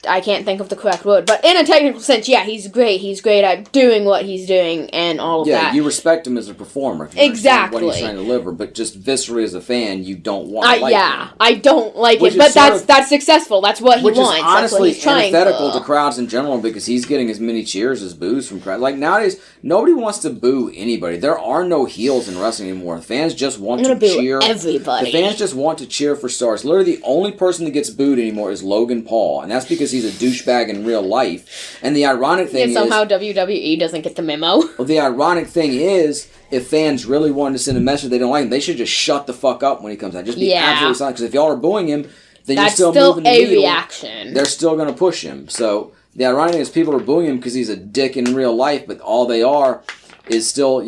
I can't think of the correct word, but in a technical sense, yeah, he's great. He's great at doing what he's doing and all of that. Yeah, you respect him as a performer. If you exactly. What he's trying to deliver, but just viscerally as a fan, you don't want to like him. I don't like it, but that's successful. That's what he wants. Which is honestly that's what he's antithetical to crowds in general, because he's getting as many cheers as boos from crowds. Like nowadays, nobody wants to boo anybody. There are no heels in wrestling anymore. Fans just want to cheer everybody. The fans just want to cheer for stars. Literally, the only person that gets booed anymore is Logan Paul, and that's because he's a douchebag in real life. And the ironic thing is somehow WWE doesn't get the memo. Well, the ironic thing is, if fans really wanted to send a message they don't like him, they should just shut the fuck up when he comes out. Just be absolutely silent. Because if y'all are booing him, then that's you're still moving the needle. Reaction. They're still going to push him. So the ironic thing is, people are booing him because he's a dick in real life, but all they are is still,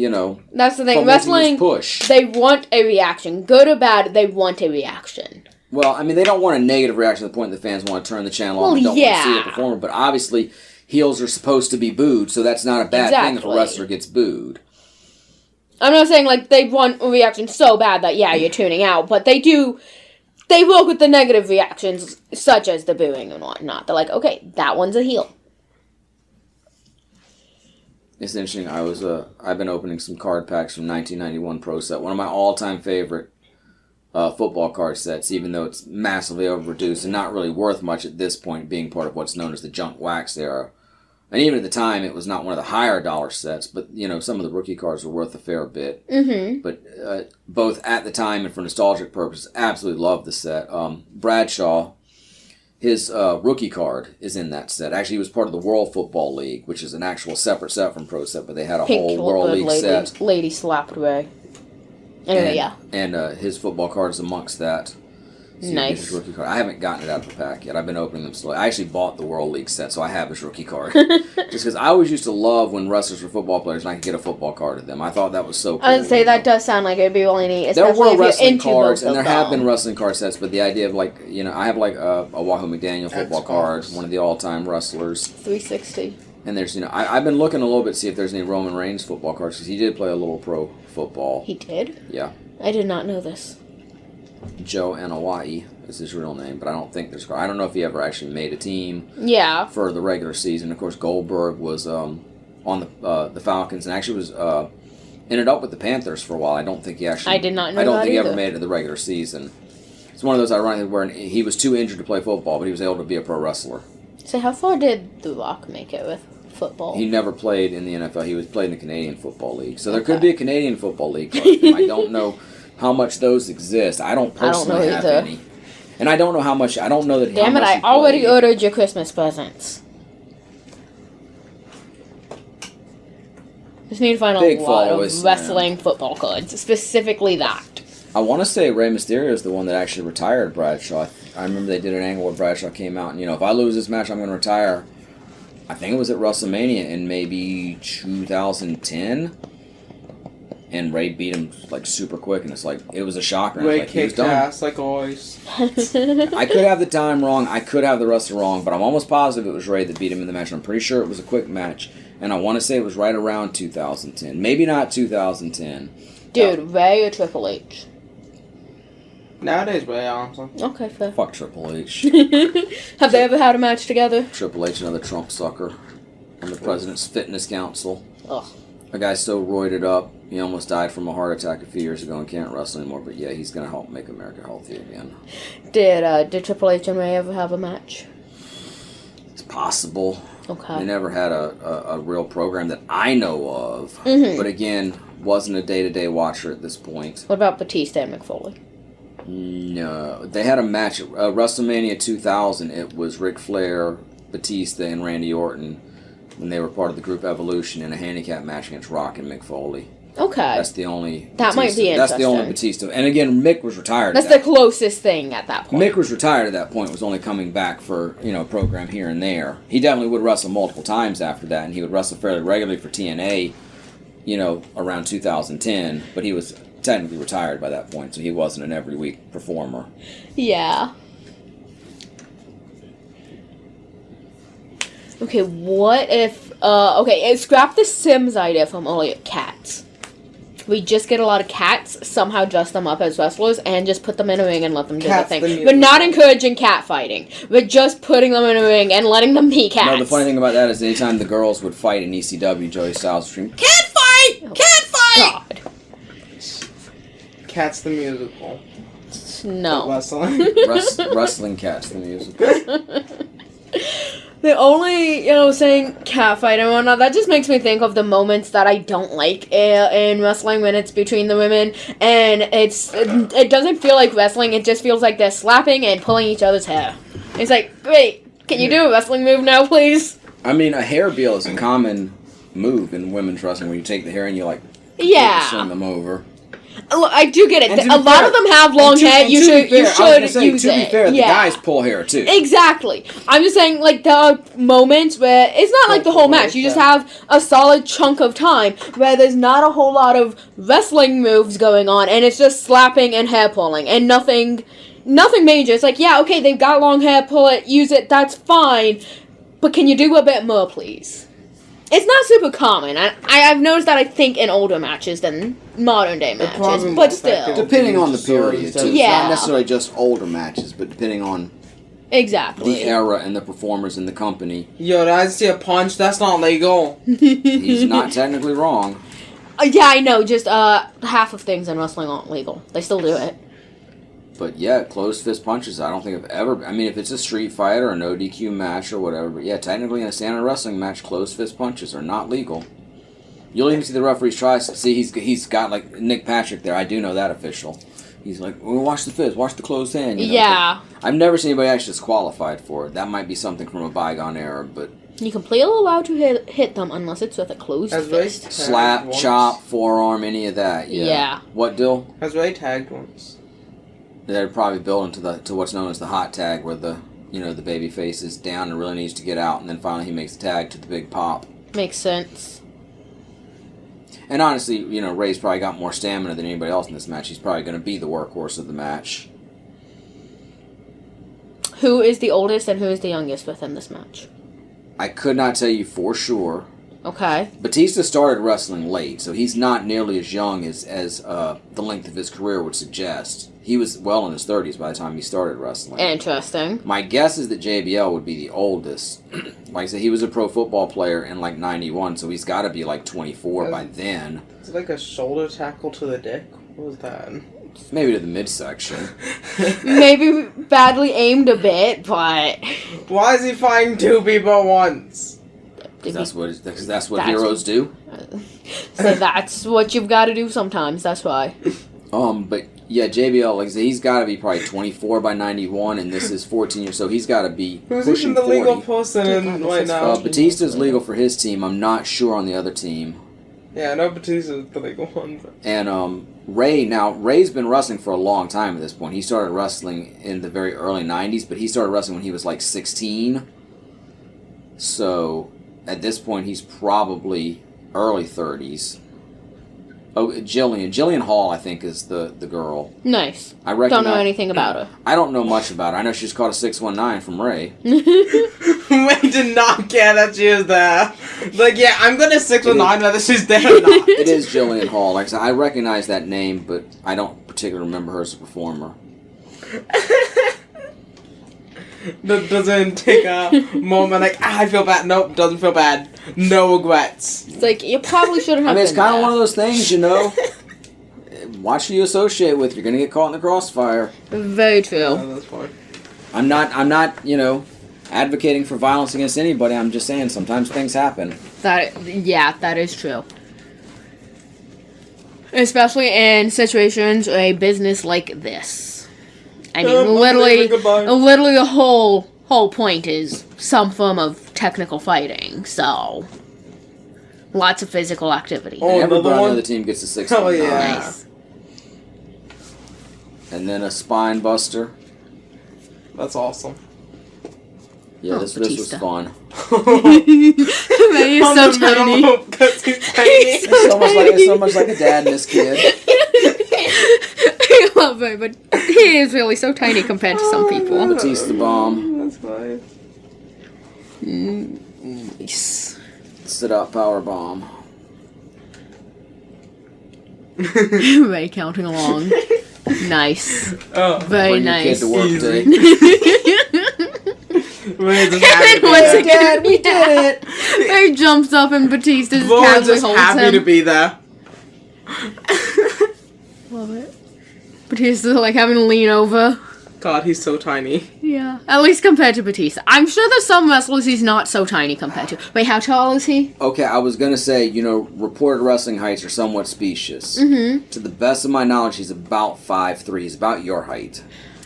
That's the thing. Wrestling, push. They want a reaction. Good or bad, they want a reaction. Well, I mean, they don't want a negative reaction to the point that fans want to turn the channel off and don't want to see a performer. But obviously, heels are supposed to be booed, so that's not a bad thing if a wrestler gets booed. I'm not saying, like, they want a reaction so bad that, you're tuning out. But they work with the negative reactions, such as the booing and whatnot. They're like, okay, that one's a heel. It's interesting. I've been opening some card packs from 1991 Pro Set. One of my all-time favorite football card sets, even though it's massively overproduced and not really worth much at this point, being part of what's known as the junk wax era. And even at the time, it was not one of the higher dollar sets, but some of the rookie cards were worth a fair bit. Mm-hmm. But both at the time and for nostalgic purposes, absolutely loved the set. Bradshaw, his rookie card is in that set. Actually, he was part of the World Football League, which is an actual separate set from Pro Set, but they had a whole World League set. Lady slapped away. Anyway, and his football card is amongst that. See if he gets his rookie card. I haven't gotten it out of the pack yet. I've been opening them slowly. I actually bought the World League set, so I have his rookie card. Just because I always used to love when wrestlers were football players and I could get a football card of them. I thought that was so cool. I would say that does sound like it'd be really neat. There were wrestling into cards, and both there of have been them. wrestling card sets, but the idea of, like, you know, I have, like, a Wahoo McDaniel football card, one of the all-time wrestlers. 360. And there's, you know, I've been looking a little bit to see if there's any Roman Reigns football cards, because he did play a little pro football. He did? Yeah. I did not know this. Joe Anoa'i is his real name, but I don't think there's. I don't know if he ever actually made a team. Yeah. For the regular season, of course, Goldberg was on the Falcons and actually was ended up with the Panthers for a while. I don't think he actually. I did not know. I don't that think he either. ever made it to the regular season. It's one of those ironic where he was too injured to play football, but he was able to be a pro wrestler. So how far did The Rock make it with football? He never played in the NFL. He was played in the Canadian Football League. So there could be a Canadian Football League card. I don't know how much those exist. I don't personally have any. And I don't know how much. I don't know that. Damn it! I already ordered your Christmas presents. Just need to find a lot of wrestling football cards, specifically that. I want to say Rey Mysterio is the one that actually retired Bradshaw. I remember they did an angle where Bradshaw came out and, you know, if I lose this match, I'm going to retire. I think it was at WrestleMania in maybe 2010. And Ray beat him, like, super quick, and it's like, it was a shocker. Ray like, kicked ass, like always. I could have the time wrong, I could have the wrestler wrong, but I'm almost positive it was Ray that beat him in the match. I'm pretty sure it was a quick match, and I want to say it was right around 2010. Maybe not 2010. Dude, Ray or Triple H? Nowadays, Ray, honestly. Okay, fair. Fuck Triple H. Have they ever had a match together? Triple H, another Trump sucker on the President's Fitness Council. Ugh. A guy so roided up, he almost died from a heart attack a few years ago and can't wrestle anymore. But yeah, he's going to help make America healthy again. Did Triple H and Ray ever have a match? It's possible. Okay. They never had a real program that I know of. Mm-hmm. But again, wasn't a day-to-day watcher at this point. What about Batista and McFoley? No. They had a match at WrestleMania 2000. It was Ric Flair, Batista, and Randy Orton when they were part of the group Evolution in a handicap match against Rock and Mick Foley. Okay. That's the only That Batista. might be interesting. That's the only Batista. And again, Mick was retired. That's the closest thing at that point. Mick was retired at that point, was only coming back for, you know, a program here and there. He definitely would wrestle multiple times after that, and he would wrestle fairly regularly for TNA, you know, around 2010, but he was technically retired by that point, so he wasn't an every week performer. Yeah. Okay, what if, scrap the Sims idea from earlier, cats. We just get a lot of cats, somehow dress them up as wrestlers, and just put them in a ring and let them do their thing. We're not encouraging cat fighting. We're just putting them in a ring and letting them be cats. No, the funny thing about that is anytime the girls would fight in ECW, Joey Styles would scream, "Cat fight! Oh, Cat fight!" God. Cats the musical. No. Wrestling. Wrestling Cats the musical. The only, saying catfight and whatnot, that just makes me think of the moments that I don't like in wrestling when it's between the women, and it doesn't feel like wrestling, it just feels like they're slapping and pulling each other's hair. It's like, wait, can you do a wrestling move now, please? I mean, a hair beel is a common move in women's wrestling where you take the hair and you, like, swing them over. I do get it. And A lot of them have long hair. You should use it. To be fair, the guys pull hair too. Exactly. I'm just saying, like, there are moments where it's not like the whole match. You just have a solid chunk of time where there's not a whole lot of wrestling moves going on, and it's just slapping and hair pulling, and nothing major. It's like, yeah, okay, they've got long hair, pull it, use it, that's fine, but can you do a bit more, please? It's not super common. I've noticed that, I think, in older matches than modern day matches, but still. Depending on the period, too. Yeah. It's not necessarily just older matches, but depending on the era and the performers in the company. Yo, did I see a punch? That's not legal. He's not technically wrong. Yeah, I know. Just half of things in wrestling aren't legal. They still do it. But yeah, closed fist punches, I don't think I've ever... I mean, if it's a street fight or a no DQ match or whatever, but yeah, technically in a standard wrestling match, closed fist punches are not legal. You'll even see the referees try... See, he's got, like, Nick Patrick there. I do know that official. He's like, well, watch the fist, watch the closed hand. You know? Yeah. I've never seen anybody actually disqualified for it. That might be something from a bygone era, but... You're completely allowed to hit them unless it's with a closed fist. Slap, chop, forearm, any of that. Yeah. Yeah. What, Dill? Has Ray tagged once? they're probably building to what's known as the hot tag, where the baby face is down and really needs to get out, and then finally he makes the tag to the big pop. Makes sense. And honestly, Ray's probably got more stamina than anybody else in this match. He's probably going to be the workhorse of the match. Who is the oldest and who is the youngest within this match? I could not tell you for sure. Okay. Batista started wrestling late, so he's not nearly as young as the length of his career would suggest. He was well in his 30s by the time he started wrestling. Interesting. My guess is that JBL would be the oldest. Like I said, he was a pro football player in like 91, so he's got to be like 24 by then. Is it like a shoulder tackle to the dick? What was that? Maybe to the midsection. Maybe badly aimed a bit, but... Why is he fighting two people at once? Because that's what heroes do. So that's what you've got to do sometimes, that's why. But yeah, JBL, like I said, he's got to be probably 24 by 91, and this is 14 years, so he's got to be Who's pushing even the 40. legal person in right now? Batista's legal for his team. I'm not sure on the other team. Yeah, I know Batista's the legal one. But... And Ray's been wrestling for a long time at this point. He started wrestling in the very early 90s, but he started wrestling when he was like 16. So at this point, he's probably early 30s. Oh, Jillian Hall, I think, is the girl. Nice. I recognize, don't know anything about her. I don't know much about her. I know she's called a 619 from Ray. Ray did not care that she was there. Like, yeah, I'm gonna 619 whether she's there or not. It is Jillian Hall. Like I said, I recognize that name, but I don't particularly remember her as a performer. That doesn't take a moment like, I feel bad. Nope, doesn't feel bad. No regrets. It's like, you probably shouldn't have it's kind of one of those things, Watch who you associate with. You're going to get caught in the crossfire. Very true. Oh, that's fine. I'm not, advocating for violence against anybody. I'm just saying sometimes things happen. That is true. Especially in situations or a business like this. I mean, literally the whole point is some form of technical fighting, so lots of physical activity. Oh, everybody on the other team gets a 6. Oh, yeah. Nice. And then a spine buster. That's awesome. Yeah, this was fun. He's so tiny. Because he's tiny. It's so much like a dad and his kid. I love it, but he is really so tiny compared to some people. Batista bomb. That's fine. Nice. Sit up power bomb. Ray counting along. Nice. Oh. Very Bring nice. Your kid to work day. Once again, we did it. Ray jumps up and Batista just Lauren's casually just holds happy him. to be there. Love it. Batista like having to lean over. God, he's so tiny. Yeah. At least compared to Batista. I'm sure there's some wrestlers he's not so tiny compared to. Wait, how tall is he? Okay, I was going to say, reported wrestling heights are somewhat specious. Mm-hmm. To the best of my knowledge, he's about 5'3". He's about your height.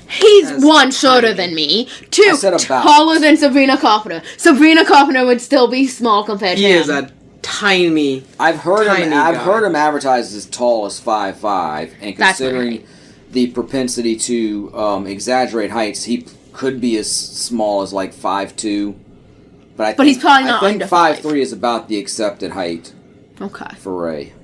He's That's one, shorter than me. Two, I said about. taller than Sabrina Carpenter. Sabrina Carpenter would still be small compared to He him. is a tiny. I've heard tiny guy. heard him advertised as tall as 5'5", and That's considering the propensity to exaggerate heights, he could be as small as like 5'2". But he's probably not under 5'3" is about the accepted height Okay. for Ray.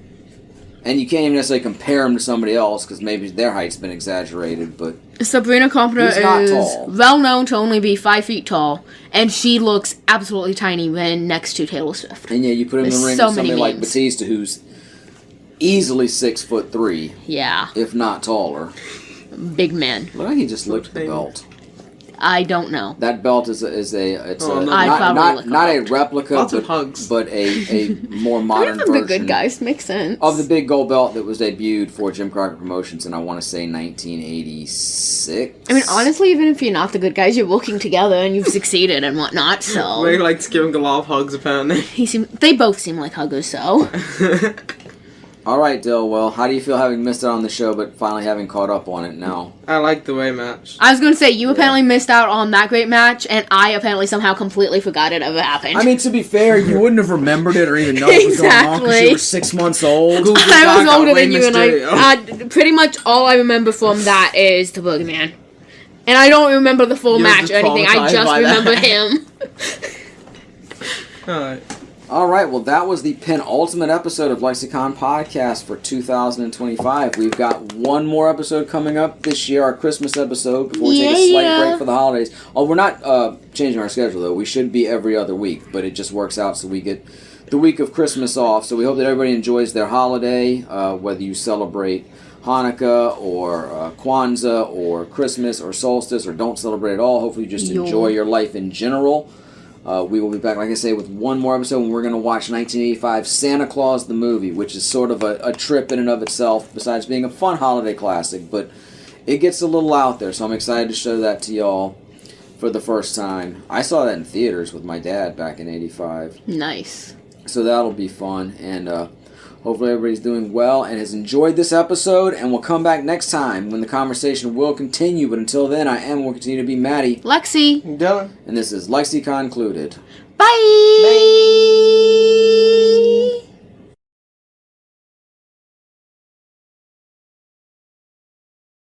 And you can't even necessarily compare him to somebody else because maybe their height's been exaggerated, but Sabrina Carpenter he's not is tall. well known to only be 5 feet tall, and she looks absolutely tiny when next to Taylor Swift. And yeah, you put him in the There's ring so with somebody many like memes. Batista, who's easily 6'3", Yeah, if not taller. big man. Look like he just looked at the belt. I don't know. That belt is no. not a replica, Lots of hugs. but a more modern None of the version good guys makes sense. of the big gold belt that was debuted for Jim Crockett Promotions in, I want to say, 1986. I mean, honestly, even if you're not the good guys, you're working together and you've succeeded and whatnot. So Ray likes giving a lot of hugs, apparently. they both seem like huggers. So All right, Dill. Well, how do you feel having missed out on the show, but finally having caught up on it now? I like the way match. I was going to say, you apparently missed out on that great match, and I apparently somehow completely forgot it ever happened. I mean, to be fair, you wouldn't have remembered it or even known what was going on because you were 6 months old. I was older than you, and I pretty much all I remember from that is the Boogeyman. And I don't remember the full match or anything. I just remember him. Alright. All right, well, that was the penultimate episode of LexiCon Podcast for 2025. We've got one more episode coming up this year, our Christmas episode, before we take a slight break for the holidays. Oh, we're not changing our schedule, though. We should be every other week, but it just works out so we get the week of Christmas off. So we hope that everybody enjoys their holiday, whether you celebrate Hanukkah or Kwanzaa or Christmas or Solstice or don't celebrate at all. Hopefully you just enjoy your life in general. We will be back, like I say, with one more episode, and we're going to watch 1985 Santa Claus the Movie, which is sort of a trip in and of itself, besides being a fun holiday classic, but it gets a little out there, so I'm excited to show that to y'all for the first time. I saw that in theaters with my dad back in 85. Nice. So that'll be fun, and hopefully everybody's doing well and has enjoyed this episode, and we'll come back next time when the conversation will continue. But until then, will continue to be Maddie, Lexi, Dylan, and this is LexiCon Concluded. Bye. Bye.